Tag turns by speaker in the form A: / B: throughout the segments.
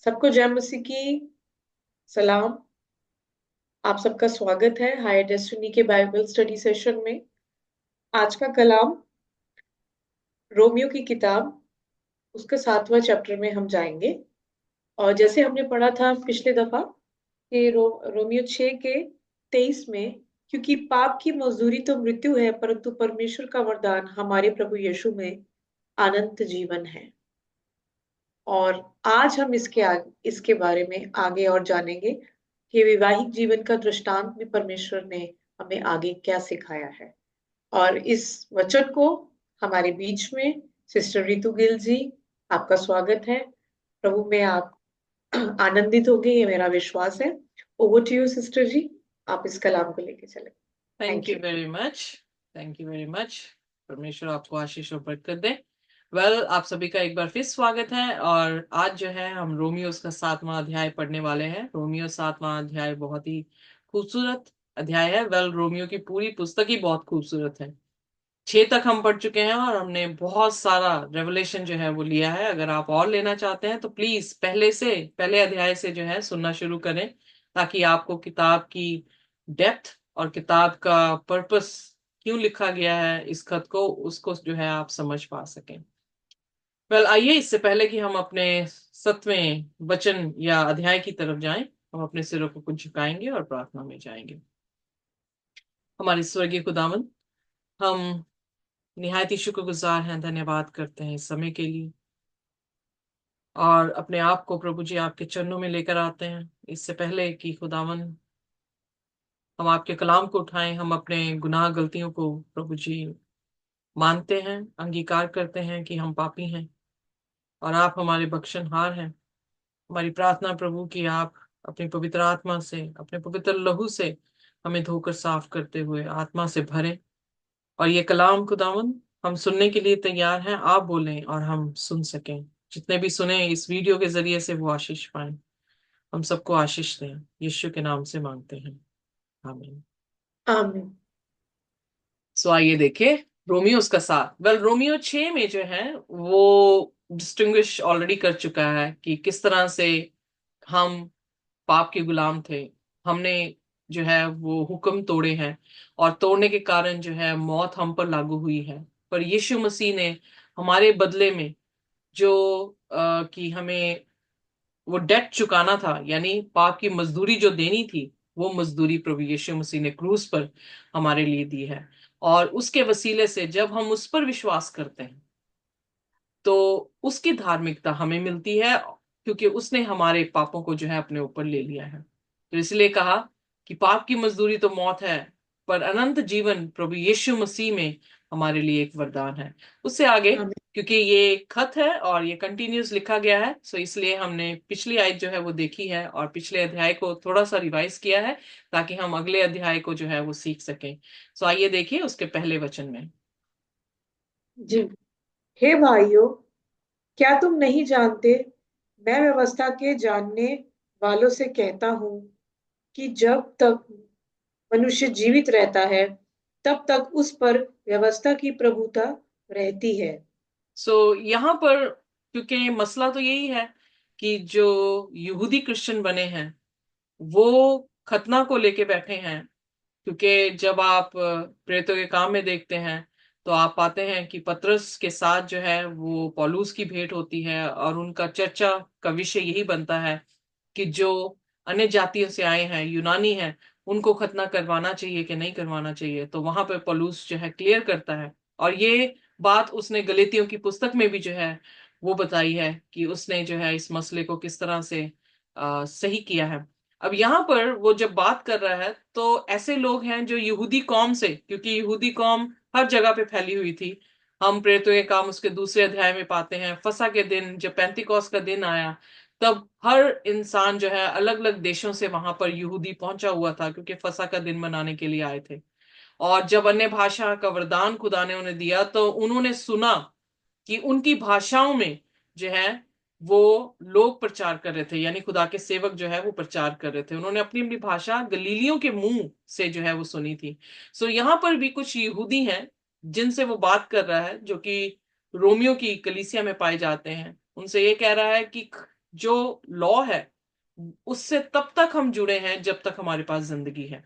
A: सबको जय मसीह की सलाम। आप सबका स्वागत है हायर डेस्टिनी के बाइबल स्टडी सेशन में। आज का कलाम रोमियो की किताब, उसका 7वां चैप्टर में हम जाएंगे। और जैसे हमने पढ़ा था पिछले दफा कि रोमियो 6 के 23 में, क्योंकि पाप की मजदूरी तो मृत्यु है, परंतु परमेश्वर का वरदान हमारे प्रभु यीशु में अनंत जीवन है। और आज हम इसके बारे में आगे और जानेंगे कि वैवाहिक जीवन का दृष्टांत में परमेश्वर ने हमें आगे क्या सिखाया है। और इस वचन को हमारे बीच में सिस्टर रितु गिल जी, आपका स्वागत है। प्रभु में आप आनंदित होंगे, ये मेरा विश्वास है। ओवर टू यू सिस्टर जी, आप इस कलाम को लेके चले।
B: Thank
A: thank
B: you
A: you.
B: Very much. Thank you very much. परमेश्वर आपको आशीष और बरकत दे। आप सभी का एक बार फिर स्वागत है। और आज जो है हम रोमियोस का 7वां अध्याय पढ़ने वाले हैं। रोमियो 7वां अध्याय बहुत ही खूबसूरत अध्याय है। रोमियो की पूरी पुस्तक ही बहुत खूबसूरत है। 6 तक हम पढ़ चुके हैं और हमने बहुत सारा रेवलेशन जो है वो लिया है। अगर आप और लेना चाहते हैं तो प्लीज पहले अध्याय से जो है सुनना शुरू करें, ताकि आपको किताब की डेप्थ और किताब का पर्पस, क्यों लिखा गया है इस खत को, उसको जो है आप समझ पा सकें। आइए, इससे पहले कि हम अपने 7वें वचन या अध्याय की तरफ जाएं, हम अपने सिरों को कुछ झुकाएंगे और प्रार्थना में जाएंगे। हमारे स्वर्गीय खुदावन, हम निहायत ही शुक्रगुजार हैं, धन्यवाद करते हैं इस समय के लिए। और अपने आप को प्रभु जी आपके चरणों में लेकर आते हैं। इससे पहले कि खुदावन हम आपके कलाम को उठाएं, हम अपने गुनाह गलतियों को प्रभु जी मानते हैं, अंगीकार करते हैं कि हम पापी हैं और आप हमारे बख्शनहार हैं। हमारी प्रार्थना प्रभु कि आप अपनी पवित्र आत्मा से, अपने पवित्र लहू से हमें धोकर साफ करते हुए आत्मा से भरें। और ये कलाम खुदावन हम सुनने के लिए तैयार हैं। आप बोलें और हम सुन सकें। जितने भी सुने इस वीडियो के जरिए से वो आशीष पाएं। हम सबको आशीष दें, यीशु के नाम से मांगते हैं, आमीन।
A: आमीन।
B: आइए देखें रोमियो उसका 7। रोमियो 6 में जो है वो डिस्टिंग्विश ऑलरेडी कर चुका है कि किस तरह से हम पाप के गुलाम थे। हमने जो है वो हुक्म तोड़े हैं और तोड़ने के कारण जो है मौत हम पर लागू हुई है। पर यीशु मसीह ने हमारे बदले में जो कि हमें वो डेट चुकाना था, यानी पाप की मजदूरी जो देनी थी, वो मजदूरी प्रभु यीशु मसीह ने क्रूस पर हमारे लिए दी है। और उसके वसीले से जब हम उस पर विश्वास करते हैं तो उसकी धार्मिकता हमें मिलती है, क्योंकि उसने हमारे पापों को जो है अपने ऊपर ले लिया है। तो इसलिए कहा कि पाप की मजदूरी तो मौत है, पर अनंत जीवन प्रभु यीशु मसीह में हमारे लिए एक वरदान है। उससे आगे,
A: आमीन।
B: क्योंकि ये खत है और ये कंटिन्यूस लिखा गया है, सो इसलिए हमने पिछली आयत जो है वो देखी है और पिछले अध्याय को थोड़ा सा रिवाइज किया है, ताकि हम अगले अध्याय को जो है वो सीख सकें। आइए देखिए उसके पहले वचन में।
A: जी। हे भाइयों, क्या तुम नहीं जानते, मैं व्यवस्था के जानने वालों से कहता हूँ कि जब तक मनुष्य जीवित रहता है, तब तक उस पर व्यवस्था की प्रभुता रहती है।
B: यहाँ पर, क्योंकि मसला तो यही है कि जो यहूदी क्रिश्चियन बने हैं वो खतना को लेके बैठे हैं। क्योंकि जब आप प्रेरितों के काम में देखते हैं तो आप पाते हैं कि पतरस के साथ जो है वो पौलुस की भेंट होती है और उनका चर्चा का विषय यही बनता है कि जो अन्य जातियों से आए हैं, यूनानी हैं, उनको खतना करवाना चाहिए कि नहीं करवाना चाहिए। तो वहां पर पौलुस जो है क्लियर करता है। और ये बात उसने गलातियों की पुस्तक में भी जो है वो बताई है कि उसने जो है इस मसले को किस तरह से सही किया है। अब यहाँ पर वो जब बात कर रहा है तो ऐसे लोग हैं जो यहूदी कौम से, क्योंकि यहूदी कौम हर जगह पे फैली हुई थी। हम प्रेरितों के काम उसके दूसरे अध्याय में पाते हैं, फसह के दिन जब पेंतिकोस का दिन आया, तब हर इंसान जो है अलग अलग देशों से वहां पर यहूदी पहुंचा हुआ था, क्योंकि फसह का दिन मनाने के लिए आए थे। और जब अन्य भाषा का वरदान खुदा ने उन्हें दिया तो उन्होंने सुना कि उनकी भाषाओं में जो है वो लोग प्रचार कर रहे थे, यानी खुदा के सेवक जो है वो प्रचार कर रहे थे। उन्होंने अपनी अपनी भाषा गलीलियों के मुंह से जो है वो सुनी थी। यहाँ पर भी कुछ यहूदी हैं जिनसे वो बात कर रहा है, जो कि रोमियो की कलीसिया में पाए जाते हैं। उनसे ये कह रहा है कि जो लॉ है उससे तब तक हम जुड़े हैं जब तक हमारे पास जिंदगी है।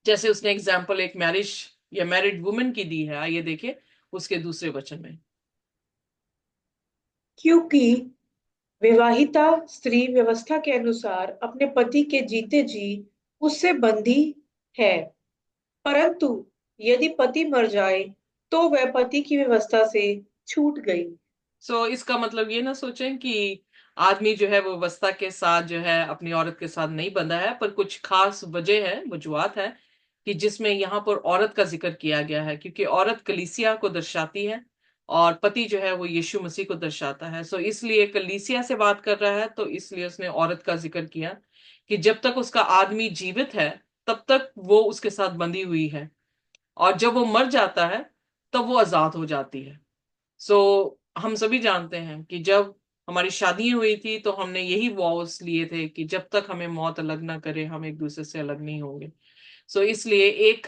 B: जैसे उसने एग्जाम्पल एक मैरिज या मैरिड वुमेन की दी है, आइए देखिए उसके दूसरे वचन में।
A: क्योंकि विवाहिता स्त्री व्यवस्था के अनुसार अपने पति के जीते जी उससे बंधी है, परंतु यदि पति मर जाए तो वह पति की व्यवस्था से छूट गई।
B: इसका मतलब ये ना सोचें कि आदमी जो है वो व्यवस्था के साथ जो है अपनी औरत के साथ नहीं बंधा है, पर कुछ खास वजह है, वजूहत है कि जिसमें यहाँ पर औरत का जिक्र किया गया है, क्योंकि औरत कलीसिया को दर्शाती है और पति जो है वो यीशु मसीह को दर्शाता है। इसलिए कलीसिया से बात कर रहा है, तो इसलिए उसने औरत का जिक्र किया कि जब तक उसका आदमी जीवित है तब तक वो उसके साथ बंधी हुई है, और जब वो मर जाता है तब वो आजाद हो जाती है। हम सभी जानते हैं कि जब हमारी शादी हुई थी तो हमने यही वॉव्स लिए थे कि जब तक हमें मौत अलग ना करे हम एक दूसरे से अलग नहीं होंगे। इसलिए एक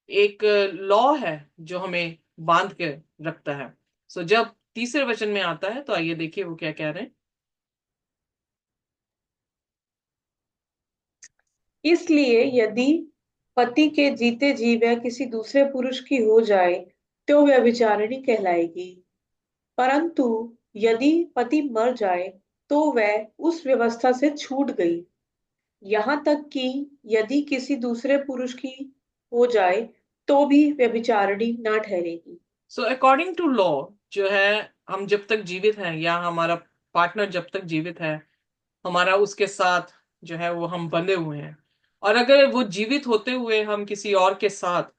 B: एक लॉ है जो हमें बांध के रखता है। जब तीसरे वचन में आता है तो आइए देखिए वो क्या कह रहे हैं।
A: इसलिए यदि पति के जीते जी वह किसी दूसरे पुरुष की हो जाए तो वह विचारिणी कहलाएगी, परंतु यदि पति मर जाए तो वह उस व्यवस्था से छूट गई, यहाँ तक कि यदि किसी दूसरे पुरुष की हो जाए तो भी व्यभिचारिणी ना ठहरेगी।
B: अकॉर्डिंग टू लॉ जो है, हम जब तक जीवित हैं या हमारा पार्टनर जब तक जीवित है, हमारा उसके साथ जो है वो हम बंधे हुए हैं। और अगर वो जीवित होते हुए हम किसी और के साथ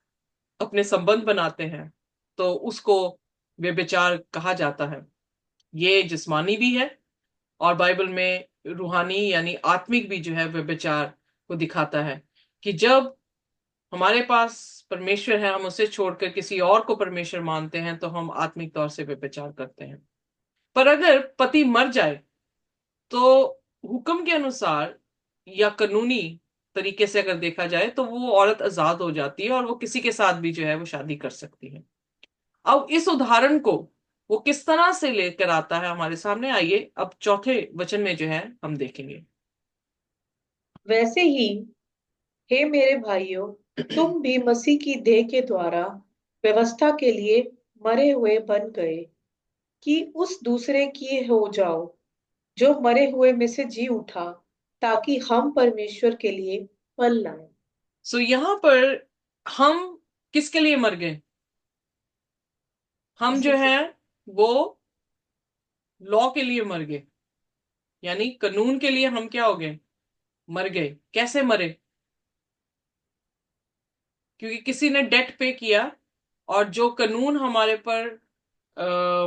B: अपने संबंध बनाते हैं तो उसको व्यभिचार कहा जाता है। ये जिस्मानी भी है और बाइबल में रूहानी यानी आत्मिक भी जो है व्यभिचार को दिखाता है कि जब हमारे पास परमेश्वर है हम उसे छोड़कर किसी और को परमेश्वर मानते हैं तो हम आत्मिक तौर से व्यभिचार करते हैं। पर अगर पति मर जाए तो हुक्म के अनुसार या कानूनी तरीके से अगर देखा जाए तो वो औरत आजाद हो जाती है और वो किसी के साथ भी जो है वो शादी कर सकती है। अब इस उदाहरण को वो किस तरह से लेकर आता है हमारे सामने, आइए अब चौथे वचन में जो है हम देखेंगे।
A: वैसे ही हे मेरे भाइयों, तुम भी मसीह की देह के द्वारा व्यवस्था के लिए मरे हुए बन गए कि उस दूसरे की हो जाओ जो मरे हुए में से जी उठा, ताकि हम परमेश्वर के लिए फल लाएं।
B: यहां पर हम किसके लिए मर गए? हम जो
A: मसीह के
B: है वो लॉ के लिए मर गए, यानी कानून के लिए हम क्या हो गए? मर गए। कैसे मरे? क्योंकि किसी ने डेट पे किया और जो कानून हमारे पर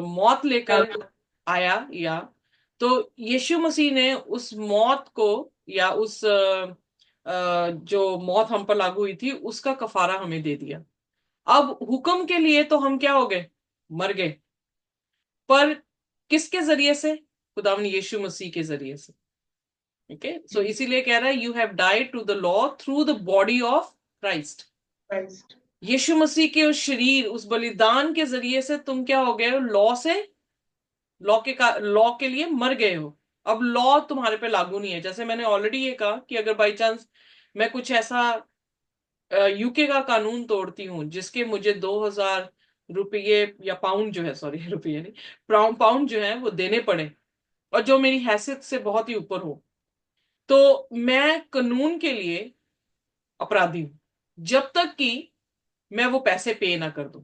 B: मौत लेकर
A: लागू।
B: आया, या तो यीशु मसीह ने उस मौत को या उस जो मौत हम पर लागू हुई थी उसका कफारा हमें दे दिया। अब हुक्म के लिए तो हम क्या हो गए? मर गए। पर किसके जरिए से? खुदावन यीशु मसीह के जरिए से। ओके, इसीलिए कह रहा है you have died to the law through the body of Christ.
A: Christ.
B: Yeshu Masih के उस शरीर उस बलिदान के जरिए से तुम क्या हो गए हो? लॉ से, लॉ के लिए मर गए हो। अब लॉ तुम्हारे पे लागू नहीं है। जैसे मैंने ऑलरेडी ये कहा कि अगर बाई चांस मैं कुछ ऐसा यूके का कानून तोड़ती हूँ जिसके मुझे 2,000 रुपये या पाउंड जो है, सॉरी रुपये नहीं, पाउंड जो है वो देने पड़े, और जो मेरी हैसियत से बहुत ही ऊपर हो, तो मैं कानून के लिए अपराधी हूं जब तक कि मैं वो पैसे पे ना कर दूं।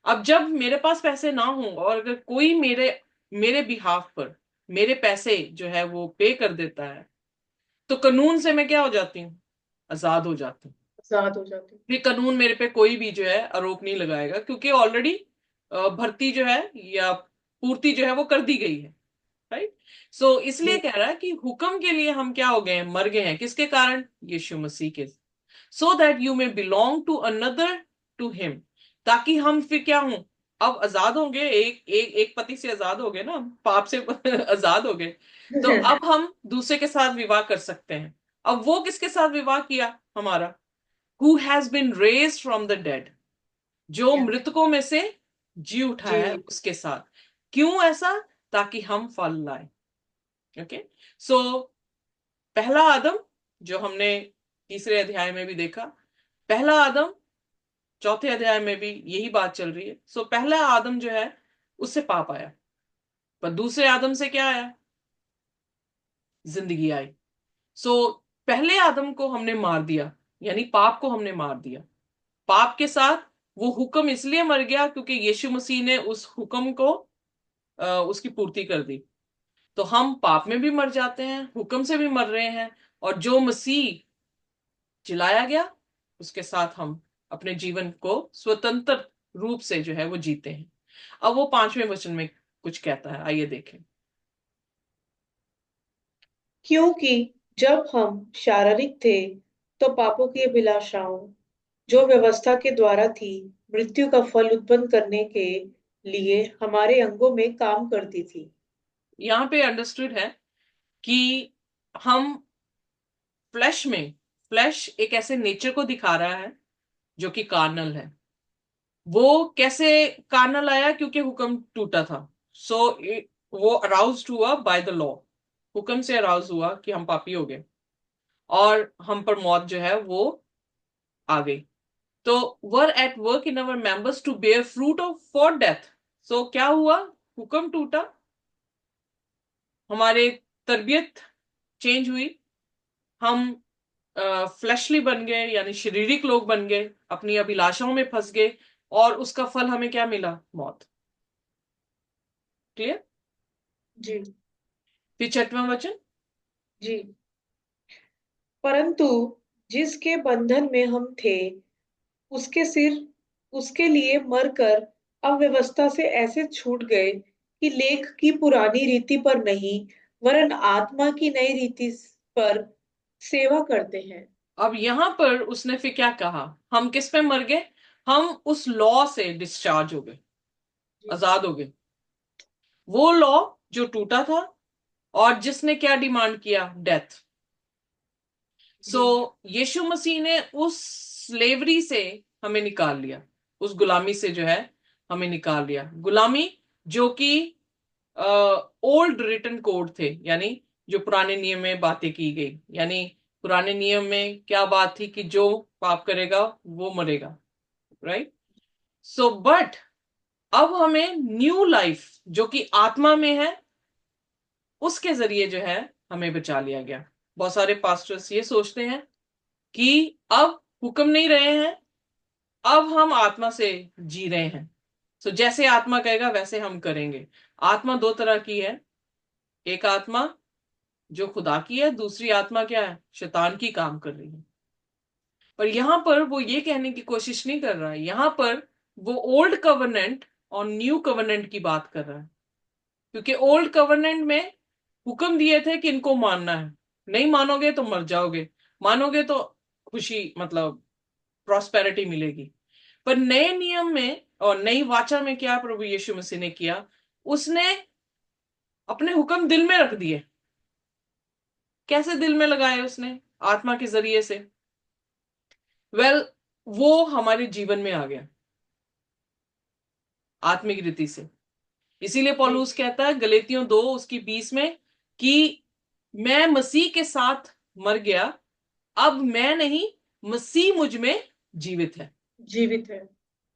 B: अब जब मेरे पास पैसे ना हो और अगर कोई मेरे मेरे बिहाफ पर मेरे पैसे जो है वो पे कर देता है, तो कानून से मैं क्या हो जाती हूँ? आजाद हो जाती हूँ।
A: आजाद हो जाते।
B: फिर कानून मेरे पे कोई भी जो है आरोप नहीं लगाएगा, क्योंकि ऑलरेडी भर्ती जो है या पूर्ति जो है वो कर दी गई है। राइट। इसलिए
A: जी।
B: कह रहा है कि हुक्म के लिए हम क्या हो गए हैं? मर गए हैं। किसके कारण? यीशु मसीह के। So that you may belong to another, to him, ताकि हम फिर क्या हों? अब आजाद होंगे, एक पति से आजाद हो गए ना, पाप से आजाद हो गए, तो अब हम दूसरे के साथ विवाह कर सकते हैं। अब वो किसके साथ विवाह किया? हमारा who has been raised from the dead, जो
A: या।
B: मृतकों में से जी उठा है
A: जी।
B: उसके साथ। क्यों ऐसा? ताकि हम फल लाए। ओके, सो पहला आदम जो हमने तीसरे अध्याय में भी देखा, पहला आदम चौथे अध्याय में भी यही बात चल रही है। सो पहला आदम जो है उससे पाप आया, पर दूसरे आदम से क्या आया? जिंदगी आई। सो पहले आदम को हमने मार दिया, यानी पाप को हमने मार दिया। पाप के साथ वो हुक्म इसलिए मर गया क्योंकि यीशु मसीह ने उस हुक्म को उसकी पूर्ति कर दी। तो हम पाप में भी मर जाते हैं, हुक्म से भी मर रहे हैं, और जो मसीह जिलाया गया उसके साथ हम अपने जीवन को स्वतंत्र रूप से जो है वो जीते हैं। अब वो 5वें वचन में कुछ कहता है, आइए देखें।
A: क्योंकि जब हम शारीरिक थे तो पापों की अभिलाषाओं जो व्यवस्था के द्वारा थी मृत्यु का फल उत्पन्न करने के लिए हमारे अंगों में काम करती थी।
B: यहाँ पे अंडरस्टूड है कि हम फ्लैश में, फ्लैश एक ऐसे नेचर को दिखा रहा है जो कि कार्नल है। वो कैसे कार्नल आया? क्योंकि हुक्म टूटा था। सो वो अराउज हुआ बाय द लॉ, हुक्म से अराउज हुआ कि हम पापी हो गए और हम पर मौत जो है वो आ गई। तो were at work in our members to bear fruit of for death. So क्या हुआ? हुक्म टूटा, हमारे तरबियत चेंज हुई, हम फ्लैशली बन गए, यानी शारीरिक लोग बन गए, अपनी अभिलाषाओं में फंस गए, और उसका फल हमें क्या मिला? मौत। क्लियर?
A: जी।
B: फिर 6वां वचन।
A: जी। परंतु जिसके बंधन में हम थे उसके सिर उसके लिए मरकर अव्यवस्था से ऐसे छूट गए कि लेख की पुरानी रीति पर नहीं वरन आत्मा की नई रीति पर सेवा करते हैं।
B: अब यहां पर उसने फिर क्या कहा? हम किस पे मर गए? हम उस लॉ से डिस्चार्ज हो गए,
A: जी।
B: आजाद हो गए। वो लॉ जो टूटा था और जिसने क्या डिमांड किया? डेथ। सो
A: जी।
B: यीशु मसीह ने उस स्लेवरी से हमें निकाल लिया, उस गुलामी से जो है हमें निकाल लिया। गुलामी जो कि ओल्ड रिटन कोड थे, यानी जो पुराने नियम में बातें की गई, यानी पुराने नियम में क्या बात थी कि जो पाप करेगा वो मरेगा, राइट? सो बट अब हमें न्यू लाइफ जो कि आत्मा में है, उसके जरिए जो है हमें बचा लिया गया। बहुत सारे पास्टर्स ये सोचते हैं कि अब हुक्म नहीं रहे हैं, अब हम आत्मा से जी रहे हैं। सो जैसे आत्मा कहेगा वैसे हम करेंगे। आत्मा दो तरह की है, एक आत्मा जो खुदा की है, दूसरी आत्मा क्या है? शैतान की काम कर रही है। पर यहां पर वो ये कहने की कोशिश नहीं कर रहा है, यहां पर वो ओल्ड कवर्नेंट और न्यू कवर्नेंट की बात कर रहा है। क्योंकि ओल्ड कवर्नेंट में हुक्म दिए थे कि इनको मानना है, नहीं मानोगे तो मर जाओगे, मानोगे तो खुशी, मतलब प्रॉस्पेरिटी मिलेगी। पर नए नियम में और नई वाचा में क्या प्रभु यीशु मसीह ने किया? उसने अपने हुक्म दिल में रख दिए। कैसे दिल में लगाए उसने? आत्मा के जरिए से। वेल वो हमारे जीवन में आ गया आत्मिक रीति से। इसीलिए
A: जी।
B: पौलुस कहता है गलेतियों 2 उसकी 20 में कि मैं मसीह के साथ मर गया, अब मैं नहीं, मसीह मुझ में जीवित है।
A: जीवित है।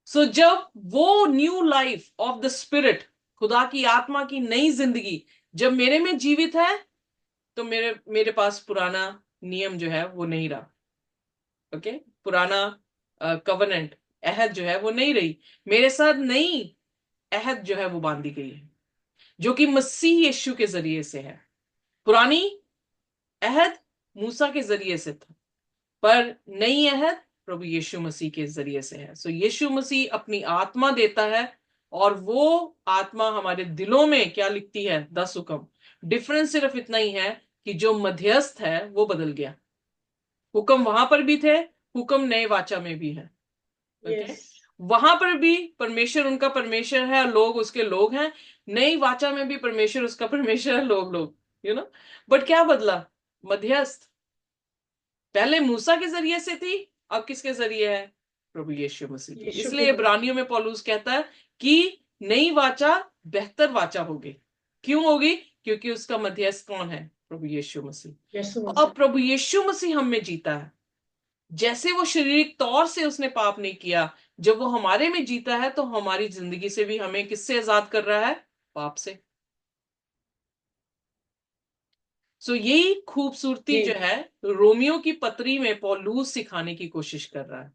B: सो जब वो new life of the spirit, खुदा की आत्मा की नई जिंदगी जब मेरे में जीवित है, तो मेरे मेरे पास पुराना नियम जो है वो नहीं रहा। ओके, पुराना कवनेंट, अहद जो है वो नहीं रही। मेरे साथ नई अहद जो है वो बांधी गई है, जो कि मसीह यीशु के जरिए से है। पुरानी अहद मूसा के जरिए से था, पर नई अहद प्रभु यीशु मसीह के जरिए से है। सो यीशु मसीह अपनी आत्मा देता है, और वो आत्मा हमारे दिलों में क्या लिखती है? 10 हुक्म। डिफरेंस सिर्फ इतना ही है कि जो मध्यस्थ है वो बदल गया। हुक्म वहां पर भी थे, हुक्म नए वाचा में भी है। Okay,
A: yes.
B: वहां पर भी परमेश्वर उनका परमेश्वर है, लोग उसके लोग हैं। नई वाचा में भी परमेश्वर उसका परमेश्वर है, लोग लोग, यू नो। बट क्या बदला? मध्यस्थ। पहले मूसा के जरिए से थी, अब किसके जरिए है? प्रभु यीशु मसीह के।
A: यीशु के
B: इसलिए
A: जरिए।
B: इब्रानियों में पौलुस कहता है कि नई वाचा बेहतर वाचा होगी। क्यों होगी? क्योंकि उसका मध्यस्थ कौन है? प्रभु यीशु मसीह।
A: यीशु
B: और
A: मसीह।
B: प्रभु यीशु मसीह हम में जीता है। जैसे वो शारीरिक तौर से उसने पाप नहीं किया, जब वो हमारे में जीता है तो हमारी जिंदगी से भी हमें किससे आजाद कर रहा है? पाप से। सो यही खूबसूरती जो
A: जी
B: है रोमियो की पत्री में पौलुस सिखाने की कोशिश कर रहा है।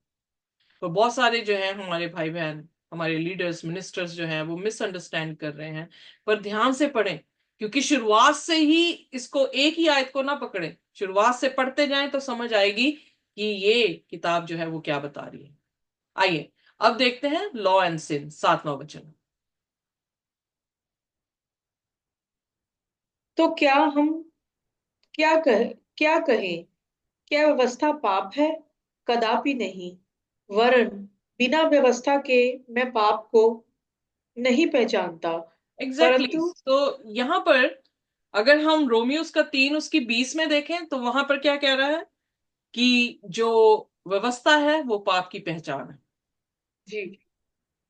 B: तो बहुत सारे जो है हमारे भाई बहन, हमारे लीडर्स, मिनिस्टर्स जो हैं वो मिसअंडरस्टैंड कर रहे हैं। पर ध्यान से पढ़ें, क्योंकि शुरुआत से ही इसको एक ही आयत को ना पकड़ें, शुरुआत से पढ़ते जाएं तो समझ आएगी कि ये किताब जो है वो क्या बता रही है। आइए अब देखते हैं लॉ एंड सिन, 7वां वचन।
A: तो क्या कहें? क्या व्यवस्था पाप है? कदापि नहीं। वरन बिना व्यवस्था के मैं पाप को नहीं पहचानता।
B: एग्जैक्टली
A: परंतु
B: तो यहां पर अगर हम रोमियोस का 3 उसकी 20 में देखें तो वहां पर क्या कह रहा है कि जो व्यवस्था है वो पाप की पहचान है।
A: जी,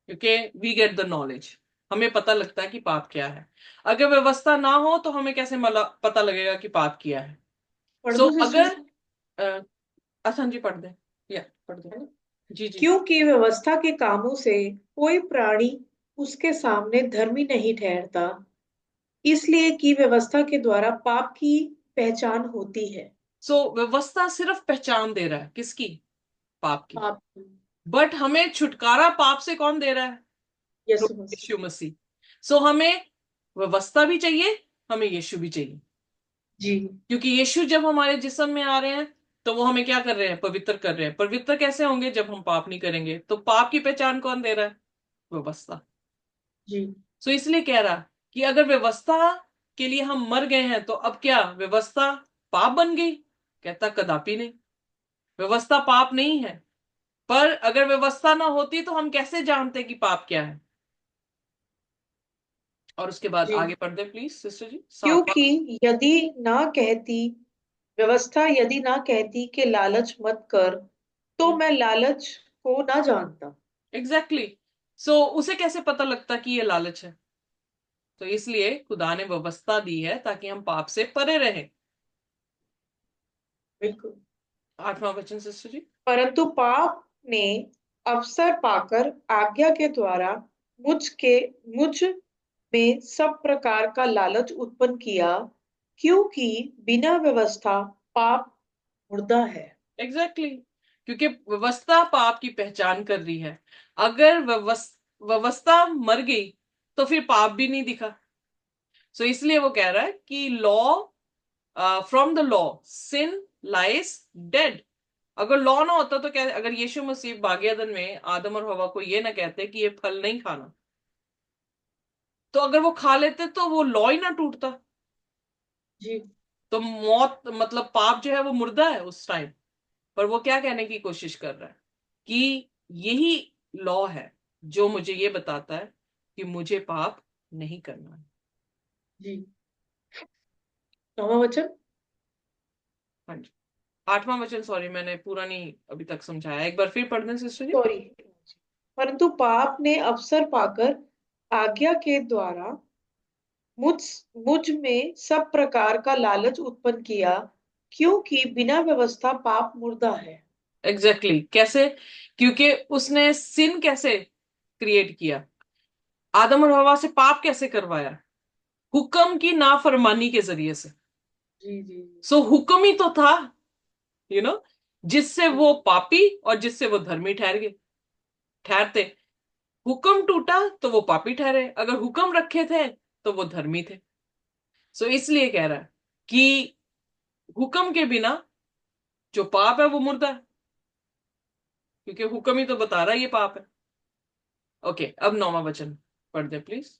B: क्योंकि वी गेट द नॉलेज, हमें पता लगता है कि पाप क्या है। अगर व्यवस्था ना हो तो हमें कैसे पता लगेगा कि पाप किया है?
A: पढ़
B: सो
A: दो सिस्टर।
B: अगर अ, आसान जी पढ़ दे, या पढ़ दो।
A: है ना?
B: जी जी।
A: क्योंकि व्यवस्था के कामों से कोई प्राणी उसके सामने धर्मी नहीं ठहरता, इसलिए कि व्यवस्था के द्वारा पाप की पहचान होती है।
B: सो व्यवस्था सिर्फ पहचान दे रहा है, किसकी? पाप की।
A: पाप।
B: बट हमें छुटकारा पाप से कौन दे रहा है?
A: यीशु
B: प्रभु
A: मसीह।
B: यीशु मसीह। सो हमें व्यवस्था भी चाहिए, हमें यीशु भी चाहिए।
A: जी।
B: क्योंकि यीशु जब हमारे जिस्म में आ रहे हैं तो वो हमें क्या कर रहे हैं? पवित्र कर रहे हैं। पवित्र कैसे होंगे? जब हम पाप नहीं करेंगे। तो पाप की पहचान कौन दे रहा है? व्यवस्था।
A: जी।
B: सो इसलिए कह रहा कि अगर व्यवस्था के लिए हम मर गए हैं तो अब क्या व्यवस्था पाप बन गई? कहता कदापि नहीं, व्यवस्था पाप नहीं है। पर अगर व्यवस्था ना होती तो हम कैसे जानते कि पाप क्या है? और उसके बाद
A: जी।
B: आगे पढ़ दे प्लीज सिस्टर जी, 7वां।
A: क्योंकि यदि ना कहती कि लालच मत कर, तो मैं लालच को ना जानता।
B: एग्जैक्टली सो उसे कैसे पता लगता कि ये लालच है? तो इसलिए खुदा ने व्यवस्था दी है ताकि हम पाप से परे रहें।
A: बिल्कुल।
B: 8वां वचन सिस्टर जी।
A: परंतु पाप ने अवसर पाकर आज्ञा के द्वारा मुझ में सब प्रकार का लालच उत्पन्न किया, क्योंकि बिना व्यवस्था पाप मुर्दा है।
B: एग्जैक्टली क्योंकि व्यवस्था पाप की पहचान कर रही है। अगर व्यवस्था मर गई तो फिर पाप भी नहीं दिखा। सो इसलिए वो कह रहा है कि law, from the law sin lies dead. अगर लॉ ना होता तो क्या, अगर यीशु मसीह बागेदन में आदम और हवा को ये ना कहते कि ये फल नहीं खाना, तो अगर वो खा लेते तो वो लॉ ही ना टूटता।
A: जी।
B: तो मौत मतलब पाप जो है वो मुर्दा है उस टाइम। पर वो क्या कहने की कोशिश कर रहा है कि यही लॉ है जो मुझे ये बताता है कि मुझे पाप नहीं करना है।
A: जी। नौवां वचन।
B: हाँ जी। 8वां वचन, सॉरी मैंने पूरा नहीं अभी तक समझाया, एक बार फिर पढ़ दें सिस्टर जी।
A: सॉरी। परंतु पाप ने अवसर पाकर आज्ञा के द्वारा मुझ मुझ में सब प्रकार का लालच उत्पन्न किया, क्योंकि बिना व्यवस्था पाप मुर्दा है।
B: कैसे? क्योंकि उसने सिन कैसे क्रिएट किया, आदम और हवा से पाप कैसे करवाया? हुक्म की नाफरमानी के जरिए से।
A: जी। जी।
B: सो हुक्म ही तो था, यू नो, जिससे
A: जी।
B: वो पापी और जिससे वो धर्मी ठहरते। हुक्म टूटा तो वो पापी ठहरे, अगर हुक्म रखे थे तो वो धर्मी थे। सो इसलिए कह रहा है कि हुक्म के बिना जो पाप है वो मुर्दा है, क्योंकि हुक्म ही तो बता रहा है ये पाप है। ओके, अब 9वां वचन पढ़ दे प्लीज।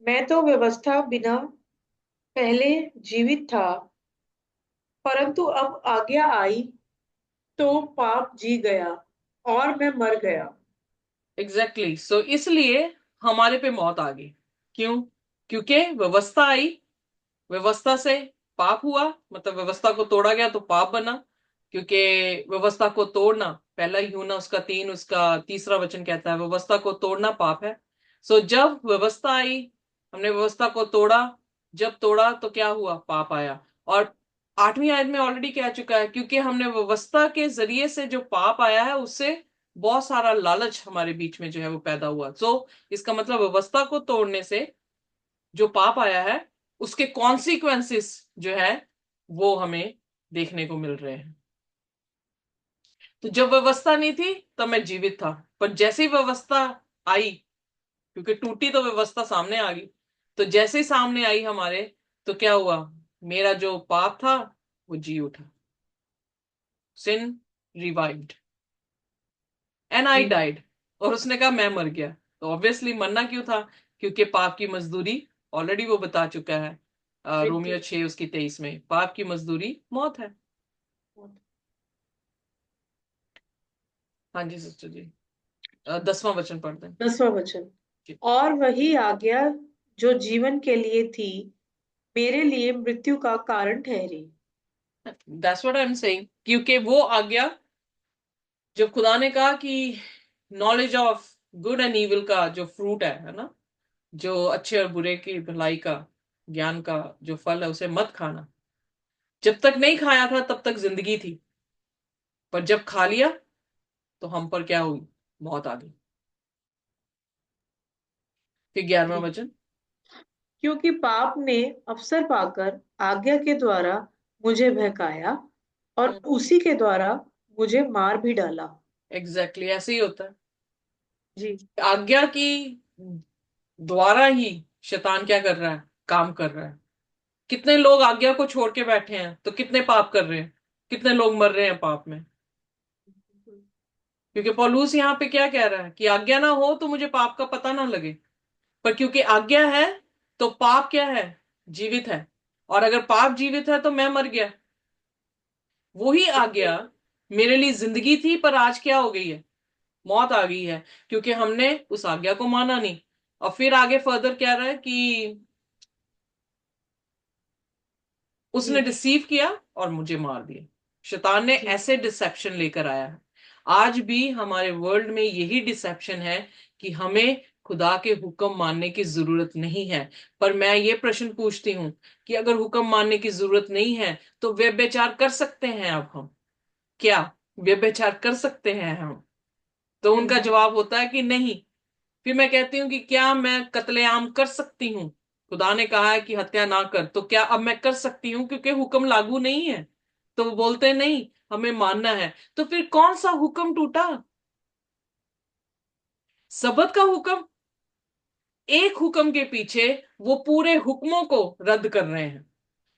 A: मैं तो व्यवस्था बिना पहले जीवित था, परंतु अब आज्ञा आई तो पाप जी गया और मैं मर गया।
B: सो इसलिए हमारे पे मौत आ गई। क्यों? क्योंकि व्यवस्था आई, व्यवस्था से पाप हुआ, मतलब व्यवस्था को तोड़ा गया तो पाप बना। क्योंकि व्यवस्था को तोड़ना, पहला यूहन्ना उसका 3 उसका तीसरा वचन कहता है व्यवस्था को तोड़ना पाप है। सो जब व्यवस्था आई हमने व्यवस्था को तोड़ा, जब तोड़ा तो क्या हुआ, पाप आया। और 8वीं आयत में ऑलरेडी कह चुका है, क्योंकि हमने व्यवस्था के जरिए से जो पाप आया है उससे बहुत सारा लालच हमारे बीच में जो है वो पैदा हुआ। तो इसका मतलब व्यवस्था को तोड़ने से जो पाप आया है उसके कॉन्सिक्वेंसेस जो है वो हमें देखने को मिल रहे हैं। तो जब व्यवस्था नहीं थी तब मैं जीवित था, पर जैसे ही व्यवस्था आई, क्योंकि टूटी तो व्यवस्था सामने आ गई, तो जैसे ही सामने आई हमारे, तो क्या हुआ, मेरा जो पाप था वो जी उठा। सिन रिवाइव्ड एंड आई
A: जी।
B: डाइड। और उसने कहा मैं मर गया। तो ऑब्वियसली मरना क्यों था, क्योंकि पाप की मजदूरी, ऑलरेडी वो बता चुका है
A: मृत्यु।
B: रोमियो 6 उसकी 23 में, पाप की मजदूरी मौत है। हाँ जी सिस्टर जी, 10वां वचन पढ़ दें।
A: 10वां वचन। और वही आज्ञा जो जीवन के लिए थी मेरे लिए मृत्यु का कारण ठहरी।
B: That's what I am saying, क्योंकि वो आज्ञा जब खुदा ने कहा कि knowledge of good and evil का जो फ्रूट है ना, जो अच्छे और बुरे की भलाई का ज्ञान का जो फल है उसे मत खाना, जब तक नहीं खाया था तब तक जिंदगी थी, पर जब खा लिया तो हम पर क्या हुई, मौत आ गई। फिर 11वां
A: जी।
B: वचन।
A: क्योंकि पाप ने अवसर पाकर आज्ञा के द्वारा मुझे बहकाया और उसी के द्वारा मुझे मार भी डाला।
B: एग्जैक्टली ऐसे ही होता है।
A: जी।
B: आज्ञा की द्वारा ही शैतान क्या कर रहा है, काम कर रहा है। कितने लोग आज्ञा को छोड़ के बैठे हैं तो कितने पाप कर रहे हैं, कितने लोग मर रहे हैं पाप में। क्योंकि पौलुस यहाँ पे क्या कह रहा है कि आज्ञा ना हो तो मुझे पाप का पता ना लगे, पर क्योंकि आज्ञा है तो पाप क्या है, जीवित है। और अगर पाप जीवित है तो मैं मर गया। वही आज्ञा मेरे लिए जिंदगी थी, पर आज क्या हो गई है, मौत आ गई है, क्योंकि हमने उस आज्ञा को माना नहीं। और फिर आगे फर्दर कह रहा है कि उसने
A: जी।
B: डिसीव किया और मुझे मार दिया। शैतान ने
A: जी।
B: ऐसे डिसेप्शन लेकर आया है। आज भी हमारे वर्ल्ड में यही डिसेप्शन है कि हमें खुदा के हुक्म मानने की जरूरत नहीं है। पर मैं ये प्रश्न पूछती हूँ कि अगर हुक्म मानने की जरूरत नहीं है तो व्यभिचार कर सकते हैं अब हम, क्या व्यभिचार कर सकते हैं हम? तो उनका
A: हम्म।
B: जवाब होता है कि नहीं। फिर मैं कहती हूँ कि क्या मैं कत्लेआम कर सकती हूँ? खुदा ने कहा है कि हत्या ना कर, तो क्या अब मैं कर सकती हूँ क्योंकि हुक्म लागू नहीं है? तो वो बोलते हैं नहीं, हमें मानना है। तो फिर कौन सा हुक्म टूटा? सबत का हुक्म। एक हुक्म के पीछे वो पूरे हुक्मों को रद्द कर रहे हैं।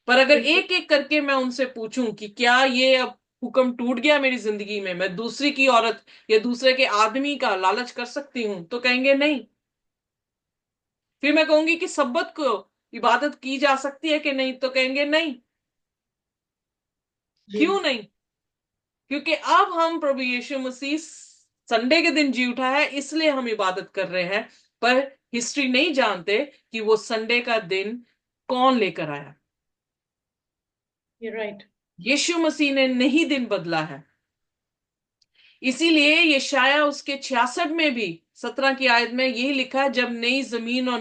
B: पर अगर
A: बिल्कुल।
B: एक एक करके मैं उनसे पूछूं कि क्या ये अब हुक्म टूट गया मेरी जिंदगी में, मैं दूसरी की औरत या दूसरे के आदमी का लालच कर सकती हूं, तो कहेंगे नहीं। फिर मैं कहूंगी कि सब्बत को इबादत की जा सकती है कि नहीं, तो कहेंगे नहीं।
A: जी।
B: क्यों नहीं? क्योंकि अब हम प्रभु यीशु मसीह संडे के दिन जी उठा है इसलिए हम इबादत कर रहे हैं। पर हिस्ट्री नहीं जानते कि वो संडे का दिन कौन लेकर आया।
A: ये राइट।
B: यीशु मसीह ने नहीं दिन बदला है। इसीलिए ये शाया उसके 66 में भी 17 की आयत में यही लिखा है, जब नई जमीन और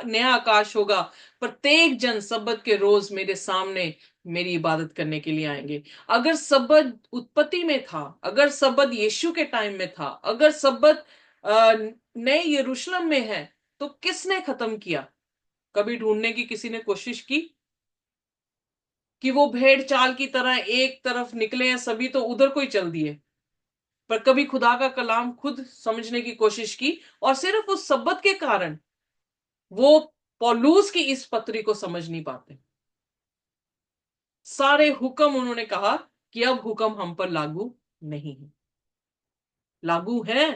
B: नया आकाश होगा, प्रत्येक जन सब्बत के रोज मेरे सामने मेरी इबादत करने के लिए आएंगे। अगर सब्बत उत्पत्ति में था, अगर सब्बत यीशु के टाइम में था, अगर सब्बत नए यरूशलेम में है, तो किसने खत्म किया? कभी ढूंढने की किसी ने कोशिश की कि वो भेड़ चाल की तरह एक तरफ निकले हैं सभी तो उधर कोई चल दिए? पर कभी खुदा का कलाम खुद समझने की कोशिश की, और सिर्फ उस सब्बत के कारण वो पौलुस की इस पत्री को समझ नहीं पाते। सारे हुक्म उन्होंने कहा कि अब हुक्म हम पर लागू नहीं है। लागू है,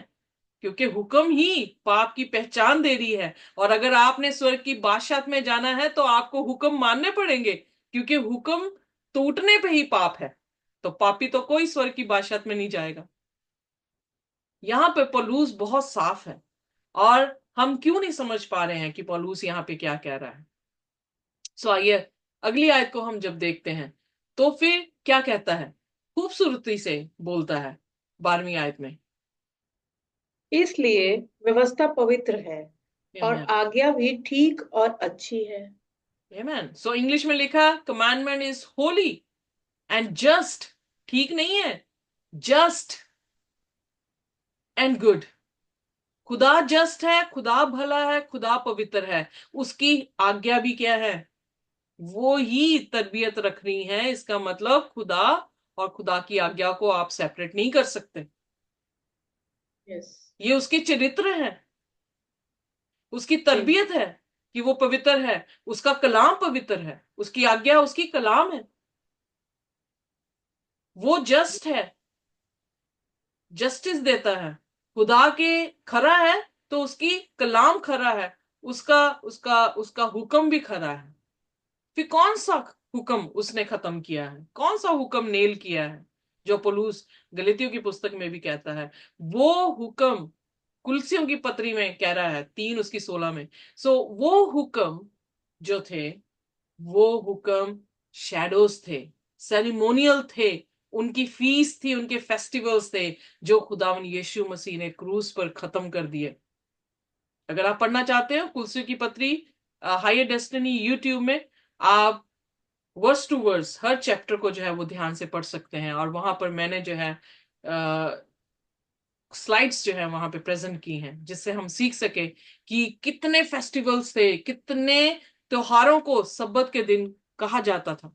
B: क्योंकि हुक्म ही पाप की पहचान दे रही है। और अगर आपने स्वर्ग की बादशाह में जाना है तो आपको हुक्म मानने पड़ेंगे, क्योंकि हुक्म टूटने पे ही पाप है। तो पापी तो कोई स्वर्ग की बादशाह में नहीं जाएगा। यहां पे पौलुस बहुत साफ है। और हम क्यों नहीं समझ पा रहे हैं कि पौलुस यहाँ पे क्या कह रहा है? सो आइए अगली आयत को हम जब देखते हैं तो फिर क्या कहता है, खूबसूरती से बोलता है 12वीं आयत में।
A: इसलिए व्यवस्था पवित्र है और
B: Amen.
A: आज्ञा भी ठीक और अच्छी है।
B: Amen. So इंग्लिश में लिखा commandment is Holi and just, ठीक नहीं है, जस्ट एंड गुड। खुदा जस्ट है, खुदा भला है, खुदा पवित्र है। उसकी आज्ञा भी क्या है? वो ही तरबियत रखनी है। इसका मतलब खुदा और खुदा की आज्ञा को आप सेपरेट नहीं कर सकते।
A: यस।
B: ये उसके चरित्र है, उसकी
A: जी।
B: तरबियत है कि वो पवित्र है। उसका कलाम पवित्र है, उसकी आज्ञा उसकी कलाम है। वो जस्ट है, जस्टिस देता है। खुदा के खरा है तो उसकी कलाम खरा है, उसका उसका उसका हुक्म भी खरा है। फिर कौन सा हुक्म उसने खत्म किया है, कौन सा हुक्म नेल किया है? जो पौलुस गलातियों की पुस्तक में भी कहता है, वो हुक्म कुलसियों की पत्री में कह रहा है 3 उसकी 16 में। सो वो हुक्म जो थे, वो हुक्म शैडोज थे, सेरिमोनियल थे, उनकी फीस थी, उनके फेस्टिवल्स थे, जो खुदावन यीशु मसीह ने क्रूस पर खत्म कर दिए। अगर आप पढ़ना चाहते हो कुलसियों की पत्री हायर डेस्टिनी यूट्यूब में, आप वर्स टू वर्स हर चैप्टर को जो है वो ध्यान से पढ़ सकते हैं। और वहां पर मैंने जो है स्लाइड्स जो है वहां पे प्रेजेंट की हैं, जिससे हम सीख सके कि कितने फेस्टिवल्स थे, कितने त्योहारों को सब्बत के दिन कहा जाता था।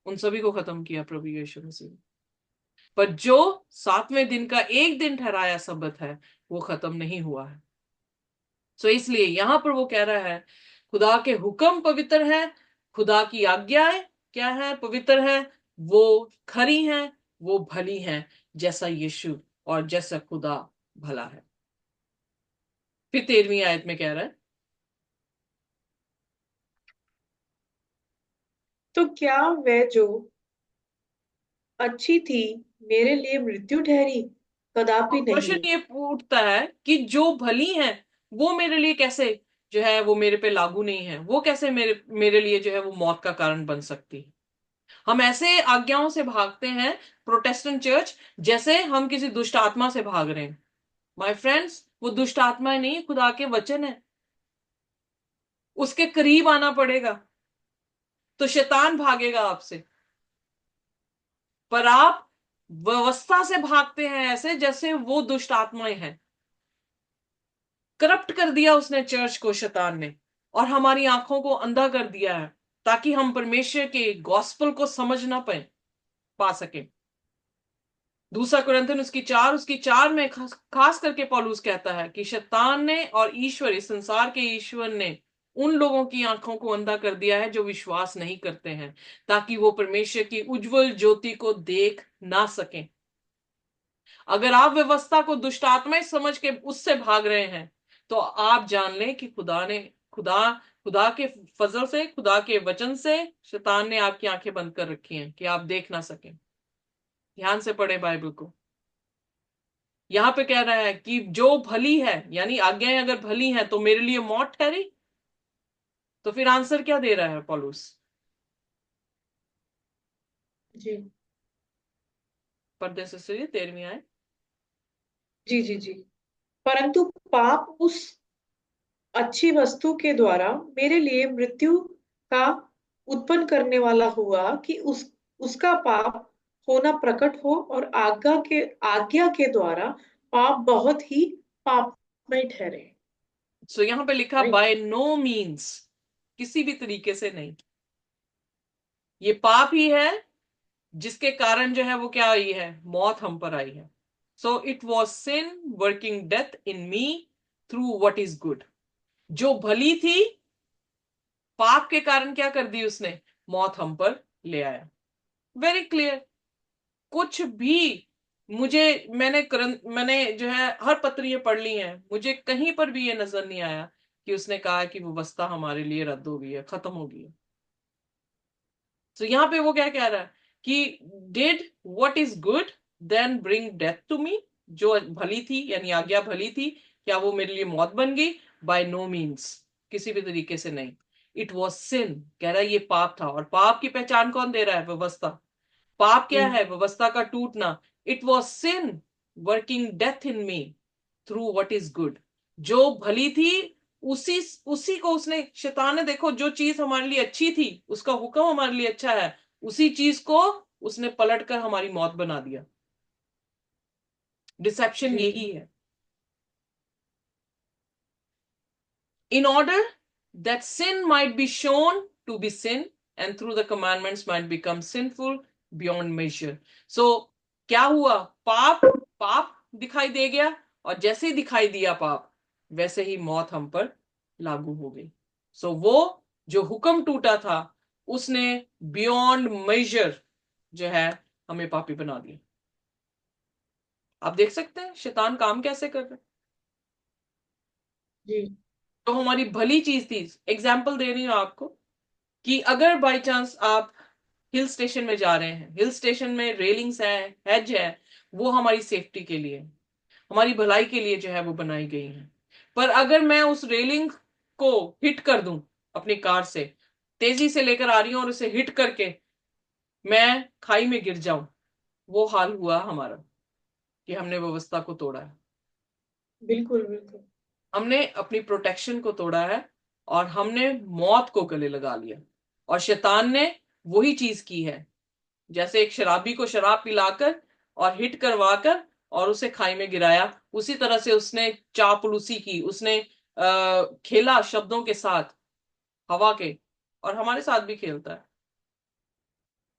B: उन सभी को खत्म किया प्रभु यीशु मसीह ने। पर जो 7वें दिन का एक दिन ठहराया सब्बत है, वो खत्म नहीं हुआ है। सो इसलिए यहां पर वो कह रहा है खुदा के हुक्म पवित्र है, खुदा की आज्ञाएं क्या है? पवित्र है। वो खरी हैं, वो भली हैं, जैसा यीशु और जैसा खुदा भला है। फिर 13वीं आयत में कह रहा है,
A: तो क्या वह जो अच्छी थी मेरे लिए मृत्यु ठहरी? कदापि
B: अब प्रश्न
A: नहीं।
B: ये उठता है कि जो भली है वो मेरे लिए कैसे जो है वो मेरे पे लागू नहीं है? वो कैसे मेरे मेरे लिए जो है वो मौत का कारण बन सकती है? हम ऐसे आज्ञाओं से भागते हैं प्रोटेस्टेंट चर्च, जैसे हम किसी दुष्ट आत्मा से भाग रहे हैं। माय फ्रेंड्स, वो दुष्ट आत्मा नहीं, खुदा के वचन है। उसके करीब आना पड़ेगा तो शैतान भागेगा आपसे। पर आप व्यवस्था से भागते हैं ऐसे जैसे वो दुष्ट आत्माएं हैं। करप्ट कर दिया उसने चर्च को शैतान ने, और हमारी आंखों को अंधा कर दिया है, ताकि हम परमेश्वर के गॉस्पल को समझ ना पाए पा सके। दूसरा कुरिन्थियन उसकी 4 में खास करके पौलुस कहता है कि शैतान ने और ईश्वर, इस संसार के ईश्वर ने उन लोगों की आंखों को अंधा कर दिया है जो विश्वास नहीं करते हैं, ताकि वो परमेश्वर की उज्जवल ज्योति को देख ना सकें। अगर आप व्यवस्था को दुष्ट आत्माएं समझ के उससे भाग रहे हैं, तो आप जान लें कि खुदा खुदा के फजल से, खुदा के वचन से शैतान ने आपकी आंखें बंद कर रखी हैं कि आप देख ना सकें। ध्यान से पढ़े बाइबल को। यहां पे कह रहा है कि जो भली है, यानी आज्ञाएं अगर भली हैं तो मेरे लिए मौत ठहरी। तो फिर आंसर क्या दे रहा है पॉलुस?
A: जी
B: पर्दे से सुनिए 13वीं आए।
A: जी जी जी। परंतु पाप उस अच्छी वस्तु के द्वारा मेरे लिए मृत्यु का उत्पन्न करने वाला हुआ कि उसका पाप होना प्रकट हो और आज्ञा के द्वारा पाप बहुत ही पापमय ठहरे।
B: सो यहां पे लिखा
A: राइट।
B: बाय नो मीन्स, किसी भी तरीके से नहीं। ये पाप ही है जिसके कारण जो है वो क्या आई है? मौत हम पर आई है। So it was sin working death in me through what is good. जो भली थी, पाप के कारण क्या कर दी उसने? मौत हम पर ले आया। Very clear. कुछ भी मुझे, मैंने जो है हर पत्रियां पढ़ ली हैं, मुझे कहीं पर भी ये नजर नहीं आया कि उसने कहा कि व्यवस्था हमारे लिए रद्द हो गई है, खत्म हो गई है। तो यहां पे वो क्या कह रहा है कि did what is good then bring death to me. जो भली थी यानी आज्ञा भली थी, क्या वो मेरे लिए मौत बन गई? बाय नो मीन्स, किसी भी तरीके से नहीं। इट वॉज सिन, कह रहा है ये पाप था। और पाप की पहचान कौन दे रहा है? व्यवस्था। पाप क्या
A: जी
B: है? व्यवस्था का टूटना। It was sin working death in me through what is good. जो भली थी उसी उसी को उसने, शैतान ने, देखो जो चीज हमारे लिए अच्छी थी, उसका हुक्म हमारे लिए अच्छा है, उसी चीज को उसने पलट कर हमारी मौत बना दिया। डिसेप्शन
A: जी
B: यही है। In order that sin might be shown to be sin, and through the commandments might become sinful beyond measure. So क्या हुआ? पाप, पाप दिखाई दे गया, और जैसे ही दिखाई दिया पाप, वैसे ही मौत हम पर लागू हो गई। वो जो हुक्म टूटा था, उसने बियॉन्ड मेजर जो है हमें पापी बना दिया। आप देख सकते हैं शैतान काम कैसे कर रहे हैं।
A: जी
B: तो हमारी भली चीज थी, एग्जाम्पल दे रही हूं आपको, कि अगर बाय चांस आप हिल स्टेशन में जा रहे हैं, हिल स्टेशन में रेलिंग्स है, हेज है, वो हमारी सेफ्टी के लिए, हमारी भलाई के लिए जो है वो बनाई गई है। पर अगर मैं उस रेलिंग को हिट कर दूं अपनी कार से, तेजी से लेकर आ रही हूं और उसे हिट करके मैं खाई में गिर जाऊं, वो हाल हुआ हमारा, कि हमने व्यवस्था को तोड़ा है।
A: बिल्कुल बिल्कुल।
B: हमने अपनी प्रोटेक्शन को तोड़ा है, और हमने मौत को गले लगा लिया। और शैतान ने वही चीज की है, जैसे एक शराबी को शराब पिलाकर और हिट करवाकर और उसे खाई में गिराया, उसी तरह से उसने चापलूसी की, उसने खेला शब्दों के साथ, हवा के, और हमारे साथ भी खेलता है,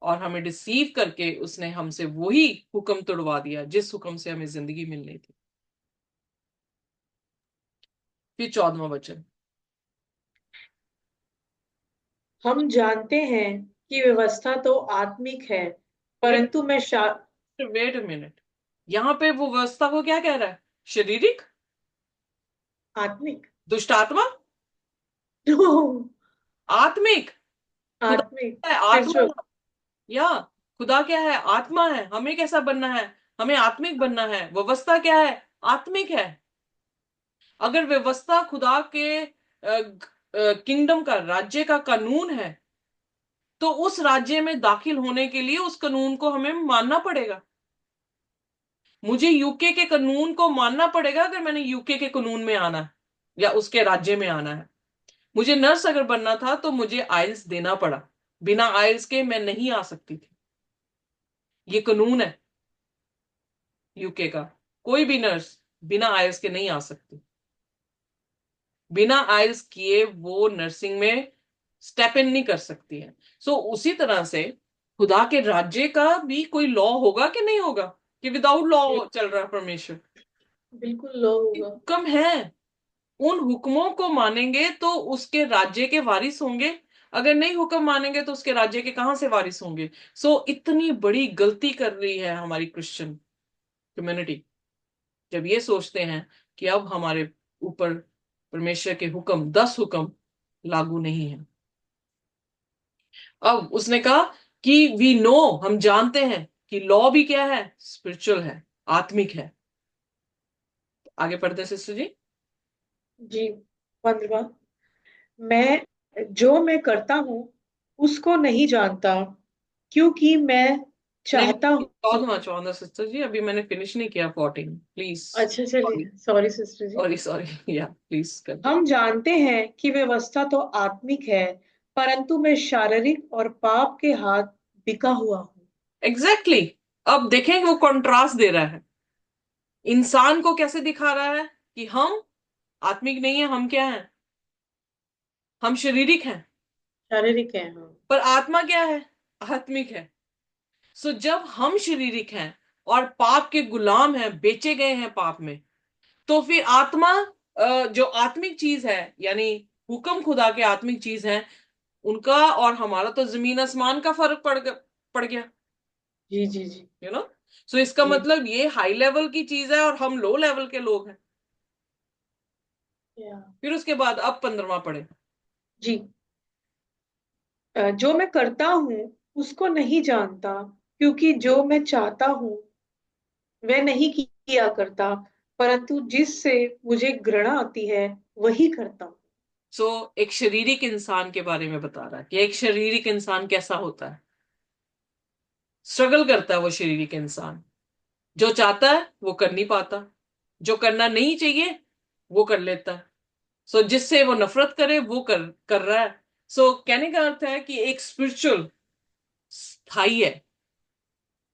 B: और हमें डिसीव करके उसने हमसे वही हुक्म तोड़वा दिया जिस हुक्म से हमें जिंदगी मिलनी थी। फिर 14वां वचन।
A: हम जानते हैं कि व्यवस्था तो आत्मिक है,
B: वेट
A: परंतु मैं
B: वेट अ मिनट, यहां पे वो व्यवस्था को क्या कह रहा है? शारीरिक?
A: आत्मिक।
B: दुष्ट आत्मा?
A: नो।
B: आत्मिक? खुदा
A: आत्मिक
B: है आत्मा,
A: स्पिरिचुअल।
B: या खुदा क्या है? आत्मा है। हमें कैसा बनना है? हमें आत्मिक बनना है। व्यवस्था क्या है? आत्मिक है। अगर व्यवस्था खुदा के किंगडम का, राज्य का कानून है, तो उस राज्य में दाखिल होने के लिए उस कानून को हमें मानना पड़ेगा। मुझे यूके के कानून को मानना पड़ेगा अगर मैंने यूके के कानून में आना है या उसके राज्य में आना है। मुझे नर्स अगर बनना था तो मुझे आइल्स देना पड़ा, बिना आइल्स के मैं नहीं आ सकती थी। ये कानून है यूके का। कोई भी नर्स बिना आइल्स के नहीं आ सकती। बिना आइल्स किए वो नर्सिंग में स्टेप इन नहीं कर सकती है। उसी तरह से खुदा के राज्य का भी कोई लॉ होगा कि नहीं होगा, कि विदाउट लॉ चल रहा है परमेश्वर?
A: बिल्कुल लो होगा।
B: हुक्म है, उन हुक्मों को मानेंगे तो उसके राज्य के वारिस होंगे, अगर नहीं हुक्म मानेंगे तो उसके राज्य के कहां से वारिस होंगे? इतनी बड़ी गलती कर रही है हमारी क्रिश्चियन कम्युनिटी, जब ये सोचते हैं कि अब हमारे ऊपर परमेश्वर के हुक्म, 10 हुक्म लागू नहीं है। अब उसने कहा कि वी नो, हम जानते हैं कि लॉ भी क्या है? स्पिरिचुअल है, आत्मिक है। आगे पढ़ते सिस्टर जी।
A: जी 15। मैं करता हूँ उसको नहीं जानता, क्योंकि मैं
B: नहीं,
A: चाहता हूँ।
B: 14वां सिस्टर जी, अभी मैंने फिनिश नहीं किया 14, प्लीज।
A: अच्छा चलिए, सॉरी सिस्टर जी।
B: सॉरी सॉरी, या प्लीज कर दे।
A: हम जानते हैं कि व्यवस्था तो आत्मिक है, परंतु मैं शारीरिक और पाप के हाथ बिका हुआ हूँ।
B: Exactly exactly। अब देखें वो कंट्रास्ट दे रहा है, इंसान को कैसे दिखा रहा है कि हम आत्मिक नहीं है, हम क्या हैं? हम शारीरिक हैं।
A: शारीरिक है हाँ।
B: पर आत्मा क्या है? आत्मिक है। जब हम शारीरिक हैं और पाप के गुलाम हैं, बेचे गए हैं पाप में, तो फिर आत्मा, जो आत्मिक चीज है, यानी हुक्म खुदा के आत्मिक चीज है, उनका और हमारा तो जमीन आसमान का फर्क पड़ गया।
A: जी जी जी।
B: यू नो इसका
A: जी
B: मतलब ये हाई लेवल की चीज है और हम लो लेवल के लोग हैं।
A: या
B: फिर उसके बाद अब 15वां पढ़े।
A: जी। जो मैं करता हूँ उसको नहीं जानता, क्योंकि जो मैं चाहता हूँ वह नहीं किया करता, परंतु जिससे मुझे घृणा आती है वही करता हूँ।
B: एक शारीरिक इंसान के बारे में बता रहा है कि एक शारीरिक इंसान कैसा होता है। स्ट्रगल करता है वो शारीरिक इंसान, जो चाहता है वो कर नहीं पाता, जो करना नहीं चाहिए वो कर लेता है। सो जिससे वो नफरत करे वो कर रहा है। सो कहने का अर्थ है कि एक स्पिरिचुअल स्थाई है,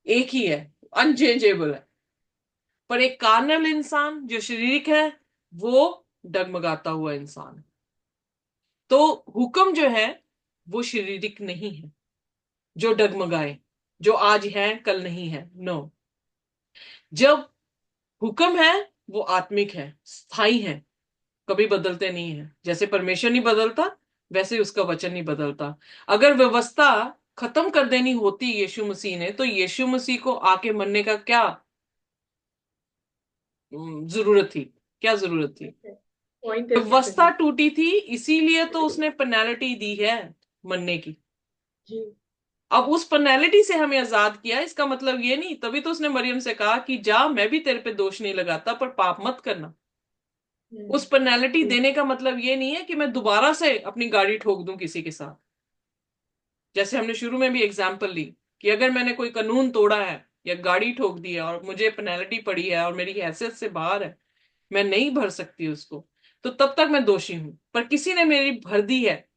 B: एक ही है, अनचेंजेबल है। पर एक कार्नल इंसान जो शारीरिक है, वो डगमगाता हुआ इंसान है। तो हुक्म जो है वो शारीरिक नहीं है, जो डगमगाए, जो आज है कल नहीं है। नो, जब हुक्म है वो आत्मिक है, स्थाई है, कभी बदलते नहीं है। जैसे परमेश्वर नहीं बदलता, वैसे ही उसका वचन नहीं बदलता। अगर व्यवस्था खत्म कर देनी होती यीशु मसीह ने, तो यीशु मसीह को आके मरने का क्या जरूरत थी? क्या जरूरत थी?
A: पॉइंट है
B: व्यवस्था
A: सही।
B: टूटी थी, इसीलिए तो उसने पेनल्टी दी है मरने की।
A: जी।
B: अब उस पेनल्टी से हमें आजाद किया, इसका मतलब ये नहीं, तभी तो उसने मरियम से कहा कि जा, मैं भी तेरे पे दोष नहीं लगाता, पर पाप मत करना। उस पेनल्टी
A: जी।
B: देने का मतलब ये नहीं है कि मैं दोबारा से अपनी गाड़ी ठोक दूं किसी के साथ। जैसे हमने शुरू में भी एग्जाम्पल ली कि अगर मैंने कोई कानून तोड़ा है या गाड़ी ठोक दी है और मुझे पेनल्टी पड़ी है और मेरी हैसियत से बाहर है, मैं नहीं भर सकती उसको, तो तब तक मैं दोषी हूं। पर किसी ने मेरी भर दी है,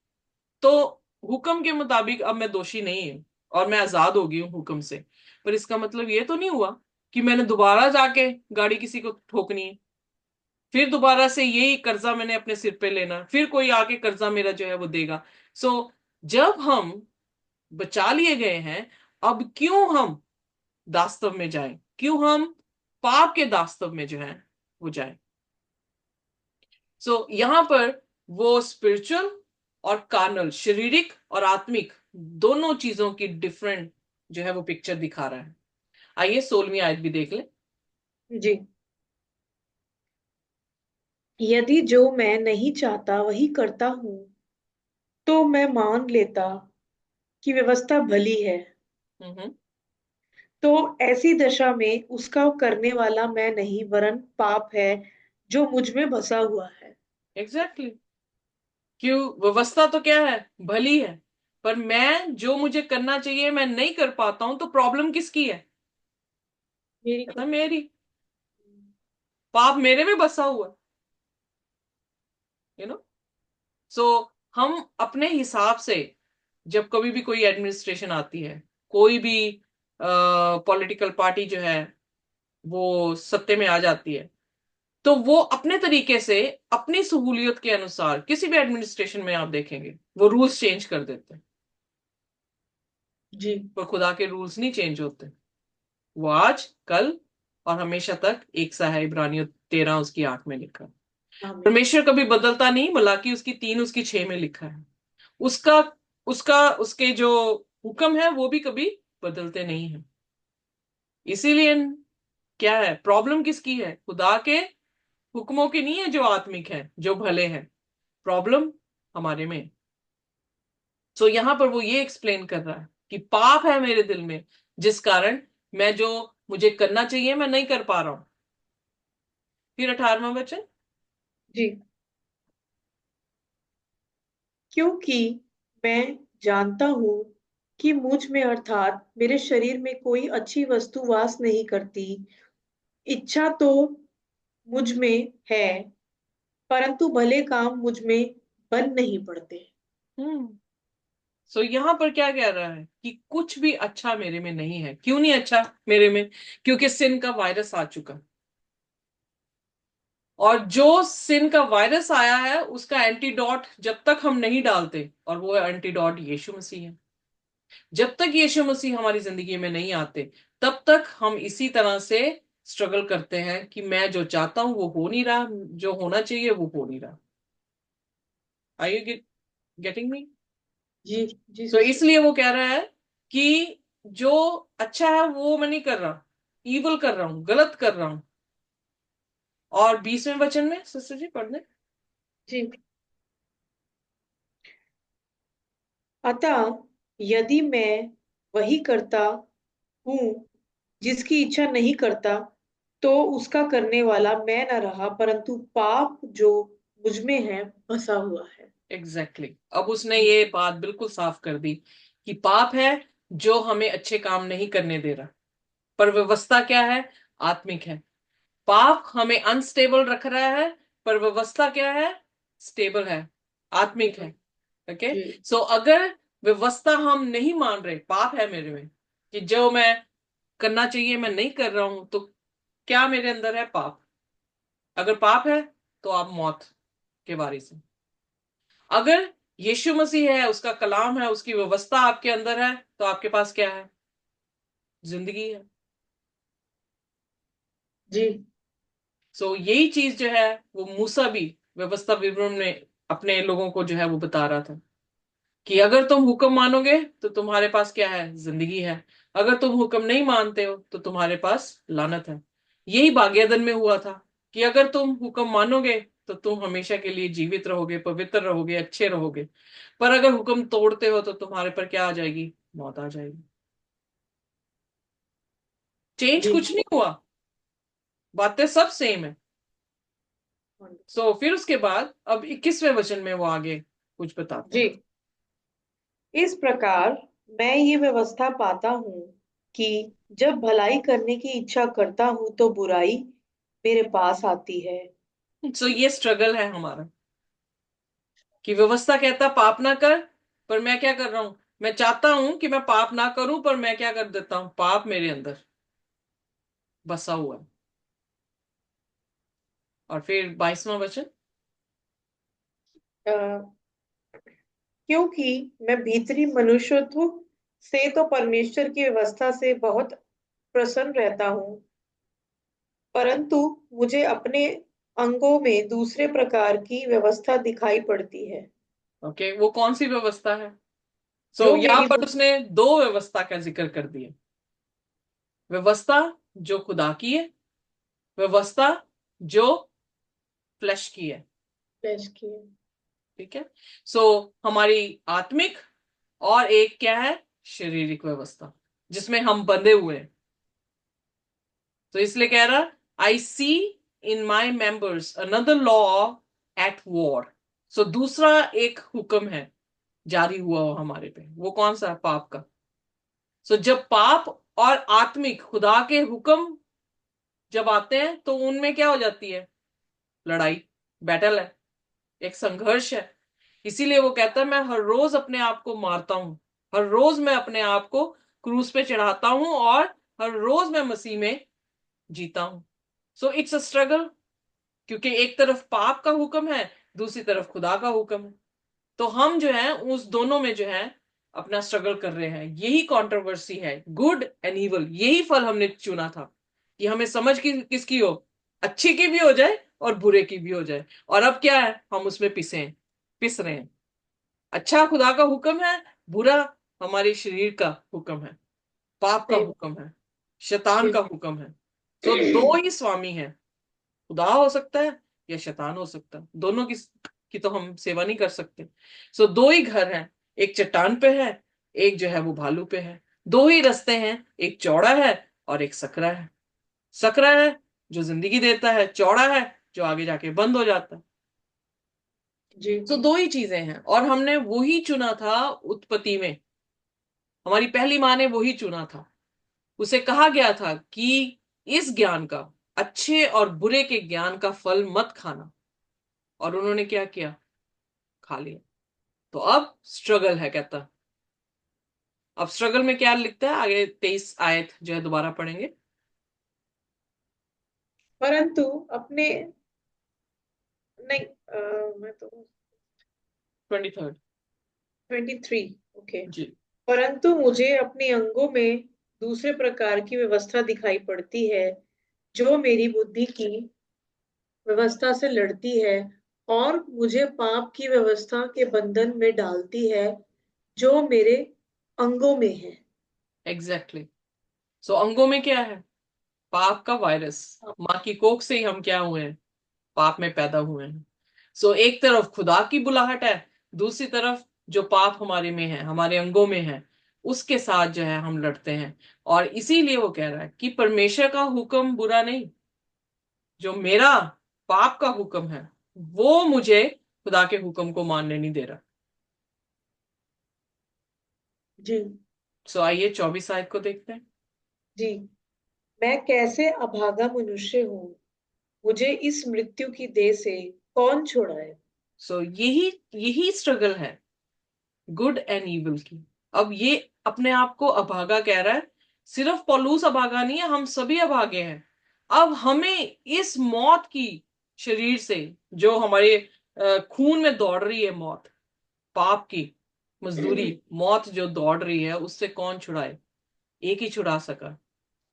B: तो हुक्म के मुताबिक अब मैं दोषी नहीं हूं और मैं आजाद हो गई हूं हुक्म से। पर इसका मतलब ये तो नहीं हुआ कि मैंने दोबारा जाके गाड़ी किसी को ठोकनी है, फिर दोबारा से यही कर्जा मैंने अपने सिर पे लेना, फिर कोई आके कर्जा मेरा जो है वो देगा। सो जब हम बचा लिए गए हैं, अब क्यों हम दास्तव में जाएं? क्यों हम पाप के दास्तव में जो है वो जाएं? सो यहां पर वो स्पिरिचुअल और कार्नल, शारीरिक और आत्मिक, दोनों चीजों की डिफरेंट जो है वो पिक्चर दिखा रहा है। आइए 16वीं आयत भी देख ले।
A: जी। यदि जो मैं नहीं चाहता वही करता हूँ, तो मैं मान लेता कि व्यवस्था भली है।
B: हम्म।
A: तो ऐसी दशा में उसका करने वाला मैं नहीं, वरन पाप है जो मुझ में बसा हुआ है।
B: Exactly exactly. क्यों? व्यवस्था तो क्या है? भली है। पर मैं जो मुझे करना चाहिए मैं नहीं कर पाता हूं, तो प्रॉब्लम किसकी है?
A: मेरी
B: कहता
A: खुद।
B: मेरी। पाप मेरे में बसा हुआ है, यू नो। सो हम अपने हिसाब से, जब कभी भी कोई एडमिनिस्ट्रेशन आती है, कोई भी पॉलिटिकल पार्टी जो है वो सत्ते में आ जाती है, तो वो अपने तरीके से, अपनी सहूलियत के अनुसार, किसी भी एडमिनिस्ट्रेशन में आप देखेंगे वो रूल्स चेंज कर देते हैं।
A: जी।
B: पर खुदा के रूल्स नहीं चेंज होते। वो आज, कल और हमेशा तक एक सा है। इब्रानियों 13 उसकी 8 में लिखा है।
A: आमीन।
B: परमेश्वर कभी बदलता नहीं, मलाकी उसकी 3 उसकी 6 में लिखा है। उसका उसका उसके जो हुक्म है वो भी कभी बदलते नहीं है। इसीलिए क्या है प्रॉब्लम? किसकी है? खुदा के हुक्मों की नहीं है, जो आत्मिक है, जो भले हैं। प्रॉब्लम हमारे में। सो यहां पर वो ये एक्सप्लेन कर रहा है कि पाप है मेरे दिल में, जिस कारण मैं जो मुझे करना चाहिए मैं नहीं कर पा रहा हूं। फिर 18वां वचन।
A: जी। क्योंकि मैं जानता हूं कि मुझ में अर्थात मेरे शरीर में कोई अच्छी वस्तु वास नहीं करती। इच्छा तो मुझ में है, परंतु भले काम मुझ में बन नहीं पड़ते।
B: हम्म। सो यहां पर क्या कह रहा है कि कुछ भी अच्छा मेरे में नहीं है। क्यों नहीं अच्छा मेरे में? क्योंकि सिन का वायरस आ चुका। और जो सिन का वायरस आया है उसका एंटीडोट जब तक हम नहीं डालते, और वो एंटीडोट यीशु मसीह है। जब तक यीशु मसीह हमारी जिंदगी में नहीं आते, तब तक हम इसी तरह से स्ट्रगल करते हैं कि मैं जो चाहता हूं वो हो नहीं रहा, जो होना चाहिए वो हो नहीं रहा। आई यू गेटिंग मी?
A: जी। जी
B: तो
A: सिस्टर।
B: इसलिए वो कह रहा है कि जो अच्छा है वो मैं नहीं कर रहा, ईवल कर रहा हूं, गलत कर रहा हूं। और 20वें वचन में सिस्टर जी पढ़ दें।
A: जी। अतः यदि मैं वही करता हूँ जिसकी इच्छा नहीं करता, तो उसका करने वाला मैं न रहा, परंतु पाप जो मुझ में है बसा हुआ है।
B: Exactly exactly. अब उसने ये बात बिल्कुल साफ कर दी कि पाप है जो हमें अच्छे काम नहीं करने दे रहा। पर व्यवस्था क्या है? आत्मिक है। पाप हमें अनस्टेबल रख रहा है, पर व्यवस्था क्या है? स्टेबल है, आत्मिक है। ओके,
A: जी
B: सो अगर व्यवस्था हम नहीं मान रहे, पाप है मेरे में कि जो मैं करना चाहिए मैं नहीं कर रहा हूं, तो क्या मेरे अंदर है? पाप। अगर पाप है तो आप मौत के वारिस हैं। अगर यीशु मसीह है, उसका कलाम है, उसकी व्यवस्था आपके अंदर है, तो आपके पास क्या है? जिंदगी है।
A: जी
B: सो यही चीज जो है वो मूसा भी व्यवस्था विवरण में अपने लोगों को जो है वो बता रहा था कि अगर तुम हुक्म मानोगे तो तुम्हारे पास क्या है? जिंदगी है। अगर तुम हुक्म नहीं मानते हो तो तुम्हारे पास लानत है। यही बागेदन में हुआ था कि अगर तुम हुक्म मानोगे तो तुम हमेशा के लिए जीवित रहोगे, पवित्र रहोगे, अच्छे रहोगे। पर अगर हुक्म तोड़ते हो तो तुम्हारे पर क्या आ जाएगी? मौत आ जाएगी। चेंज
A: जी
B: कुछ नहीं हुआ, बातें सब सेम है। सो फिर उसके बाद अब 21वें वचन में वो आगे कुछ बताते
A: जी।
B: हैं।
A: इस प्रकार मैं ये व्यवस्था पाता हूँ कि जब भलाई करने की इच्छा करता हूँ तो बुराई मेरे पास आती है।
B: सो ये स्ट्रगल है हमारा कि व्यवस्था कहता पाप ना कर, पर मैं क्या कर रहा हूं? मैं चाहता हूं कि मैं पाप ना करूं, पर मैं क्या कर देता हूं? पाप मेरे अंदर बसा हुआ है। और फिर 22वां वचन।
A: अ, क्योंकि मैं भीतरी मनुष्यत्व से तो परमेश्वर की व्यवस्था से बहुत प्रसन्न रहता हूँ, परंतु मुझे अपने अंगों में दूसरे प्रकार की व्यवस्था दिखाई पड़ती है,
B: ओके, वो कौन सी व्यवस्था है? सो
A: जो
B: यहां
A: मेरी
B: पर उसने दो व्यवस्था का जिक्र कर दिया। व्यवस्था जो खुदा की है, व्यवस्था जो फ्लैश की है।
A: फ्लैश की है।
B: ठीक है। सो हमारी आत्मिक और एक क्या है? शारीरिक व्यवस्था, जिसमें हम बंधे हुए हैं। तो इसलिए कह रहा, I see in my members another law at war. So दूसरा एक हुक्म है जारी हुआ हो हमारे पे, वो कौन सा है? पाप का। सो जब पाप और आत्मिक खुदा के हुक्म जब आते हैं तो उनमें क्या हो जाती है? लड़ाई, बैटल है, एक संघर्ष है। इसीलिए वो कहता है मैं हर रोज अपने आप को मारता हूं, हर रोज मैं अपने आप को क्रूस पे चढ़ाता हूं, और हर रोज मैं मसीह में जीता हूं। सो इट्स अ स्ट्रगल, क्योंकि एक तरफ पाप का हुक्म है, दूसरी तरफ खुदा का हुक्म है। तो हम जो है उस दोनों में जो है अपना स्ट्रगल कर रहे हैं। यही कंट्रोवर्सी है, गुड एंड इवल। यही फल हमने चुना था कि हमें समझ की किसकी हो? अच्छी की भी हो जाए और बुरे की भी हो जाए। और अब क्या है? हम उसमें पिस रहे हैं। अच्छा खुदा का हुक्म है, बुरा हमारे शरीर का हुक्म है, पाप का
A: सही बात।
B: हुक्म है, शैतान का
A: जी
B: हुक्म है। तो दो ही स्वामी हैं, खुदा हो सकता है या शैतान हो सकता है। दोनों की तो हम सेवा नहीं कर सकते। सो दो ही घर हैं, एक चट्टान पे है, एक जो है वो भालू पे है। दो ही रास्ते हैं, एक चौड़ा है और एक सकरा है। सकरा है जो जिंदगी देता है, चौड़ा है जो आगे जाके बंद हो जाता है।
A: जी
B: तो दो ही चीजें हैं, और हमने वो ही चुना था उत्पत्ति में। हमारी पहली माँ ने वो ही चुना था। उसे कहा गया था कि इस ज्ञान का, अच्छे और बुरे के ज्ञान का फल मत खाना, और उन्होंने क्या किया? खा लिया। तो अब स्ट्रगल है कहता। अब स्ट्रगल में क्या लिखता है आगे? 23 आयत जो है दोबारा पढ़ेंगे।
A: परंतु अपने नहीं मैं तो
B: 23।
A: 23। ओके।
B: जी।
A: परंतु मुझे अपने अंगों में दूसरे प्रकार की व्यवस्था दिखाई पड़ती है, जो मेरी बुद्धि की व्यवस्था से लड़ती है और मुझे पाप की व्यवस्था के बंधन में डालती है, जो मेरे अंगों में है।
B: एग्जैक्टली। सो अंगों में क्या है? पाप का वायरस। माँ की कोख से ही हम क्या हुए हैं? पाप में पैदा हुए हैं। सो एक तरफ खुदा की बुलाहट है, दूसरी तरफ जो पाप हमारे में है, हमारे अंगों में है, उसके साथ जो है हम लड़ते हैं। और इसीलिए वो कह रहा है कि परमेश्वर का हुक्म बुरा नहीं, जो मेरा पाप का हुक्म है वो मुझे खुदा के हुक्म को मानने नहीं दे रहा।
A: जी
B: सो आइए 24 आयत को देखते हैं।
A: जी। मैं कैसे अभागा मनुष्य हूँ, मुझे इस मृत्यु की देह से कौन छुड़ाए।
B: सो यही यही स्ट्रगल है गुड एंड इविल की। अब ये अपने आप को अभागा कह रहा है, सिर्फ पौलुस अभागा नहीं है, हम सभी अभागे हैं। अब हमें इस मौत की, शरीर से जो हमारे खून में दौड़ रही है मौत, पाप की मजदूरी, मौत जो दौड़ रही है, उससे कौन छुड़ाए? एक ही छुड़ा सका।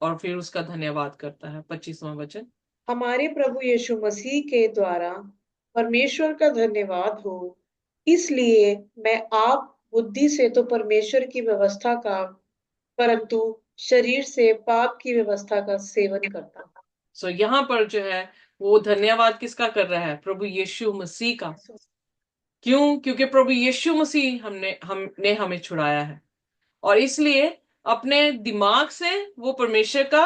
B: और फिर उसका धन्यवाद करता है 25वां वचन।
A: हमारे प्रभु यीशु मसीह के द्वारा परमेश्वर का धन्यवाद हो। इसलिए मैं आप बुद्धि से तो परमेश्वर की व्यवस्था का, परंतु शरीर से पाप की व्यवस्था का सेवन करता हूँ।
B: सो यहाँ पर जो है वो धन्यवाद किसका कर रहा है? प्रभु यीशु मसीह का। क्यों? क्योंकि प्रभु यीशु मसीह हमने हमें छुड़ाया है। और इसलिए अपने दिमाग से वो परमेश्वर का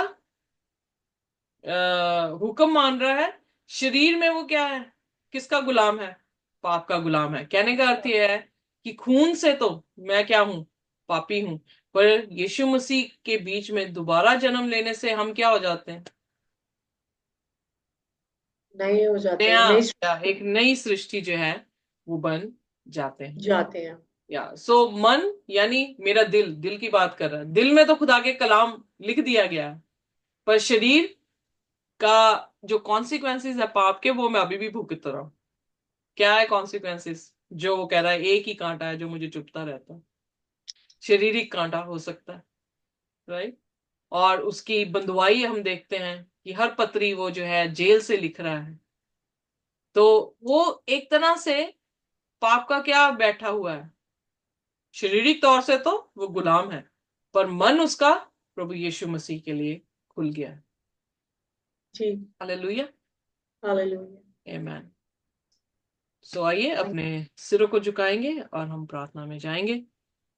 B: हुक्म मान रहा है। शरीर में वो क्या है? किसका गुलाम है? पाप का गुलाम है। कहने का अर्थ यह है कि खून से तो मैं क्या हूं? पापी हूं। पर यीशु मसीह के बीच में दोबारा जन्म लेने से हम क्या हो जाते हैं?
A: नए हो जाते हैं,
B: नया,
A: नई
B: या
A: सृष्टि
B: एक नई सृष्टि जो है वो बन जाते हैं।
A: जाते हैं।
B: या सो मन यानी मेरा दिल, दिल की बात कर रहा है। दिल में तो खुदा के कलाम लिख दिया गया है, पर शरीर का जो कॉन्सिक्वेंसेस है पाप के, वो मैं अभी भी भुगत रहा हूं। क्या है कॉन्सिक्वेंसेस? जो वो कह रहा है एक ही कांटा है जो मुझे चुभता रहता है, शारीरिक कांटा हो सकता है, राइट। और उसकी बंधुआई हम देखते हैं कि हर पत्री वो जो है जेल से लिख रहा है। तो वो एक तरह से पाप का क्या बैठा हुआ है? शारीरिक तौर से तो वो गुलाम है, पर मन उसका प्रभु यीशु मसीह के लिए खुल गया है।
A: जी।
B: Hallelujah,
A: hallelujah.
B: आमीन। सो आइए अपने सिरों को झुकाएंगे और हम प्रार्थना में जाएंगे।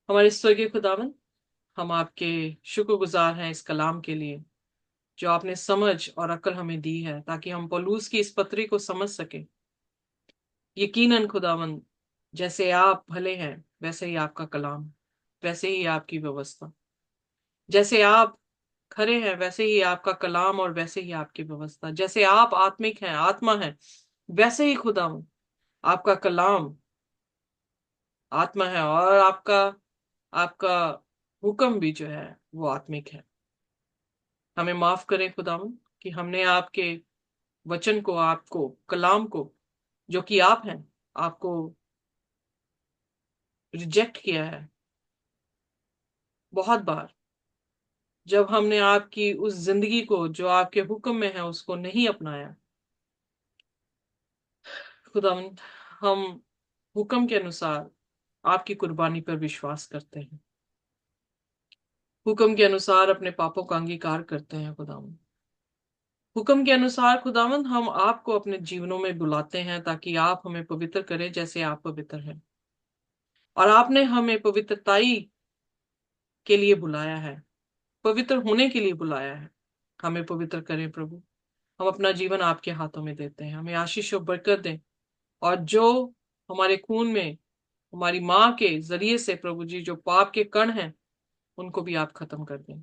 B: हमारे स्वर्गीय खुदावन, हम आपके शुक्रगुजार हैं इस कलाम के लिए जो आपने समझ और अक्ल हमें दी है, ताकि हम पौलुस की इस पत्री को समझ सके। यकीनन खुदावन, जैसे आप भले हैं वैसे ही आपका कलाम, वैसे ही आपकी व्यवस्था। जैसे आप खरे हैं वैसे ही आपका कलाम, और वैसे ही आपकी व्यवस्था। जैसे आप आत्मिक हैं, आत्मा है, वैसे ही खुदावन आपका कलाम आत्मा है, और आपका आपका हुक्म भी जो है वो आत्मिक है। हमें माफ करें खुदावन कि हमने आपके वचन को, आपको कलाम को, जो कि आप हैं, आपको रिजेक्ट किया है बहुत बार। जब हमने आपकी उस जिंदगी को जो आपके हुक्म में है उसको नहीं अपनाया खुदावंद, हम हुक्म के अनुसार आपकी कुर्बानी पर विश्वास करते हैं, हुक्म के अनुसार अपने पापों का अंगीकार करते हैं खुदावंद। हुक्म के अनुसार खुदावंद हम आपको अपने जीवनों में बुलाते हैं ताकि आप हमें पवित्र करें जैसे आप पवित्र हैं। और आपने हमें पवित्रताई के लिए बुलाया है, पवित्र होने के लिए बुलाया है। हमें पवित्र करें प्रभु। हम अपना जीवन आपके हाथों में देते हैं। हमें आशीष और बरकत दें। और जो हमारे खून में, हमारी माँ के जरिए से प्रभु जी जो पाप के कण हैं, उनको भी आप खत्म कर दें।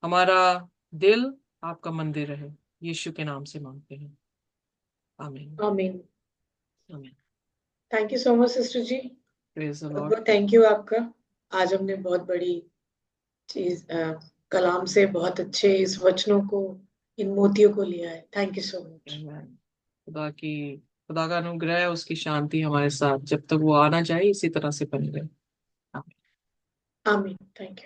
B: हमारा दिल आपका मंदिर रहे। यीशु के नाम से मांगते हैं, आमीन।
A: आमीन।
B: आमीन।
A: Thank you so much sister ji.
B: Praise the
A: बहुत
B: लॉर्ड।
A: बहुत थैंक यू आपका। आज हमने बहुत बड़ी चीज कलाम से बहुत अच्छे इस वचनों को, इन मोतियों को लिया है। Thank you so much.
B: आमीन। खुदा की, खुदा का अनुग्रह, उसकी शांति हमारे साथ जब तक वो आना चाहिए इसी तरह से बनी रहे। आमीन।
A: आमीन। Thank you.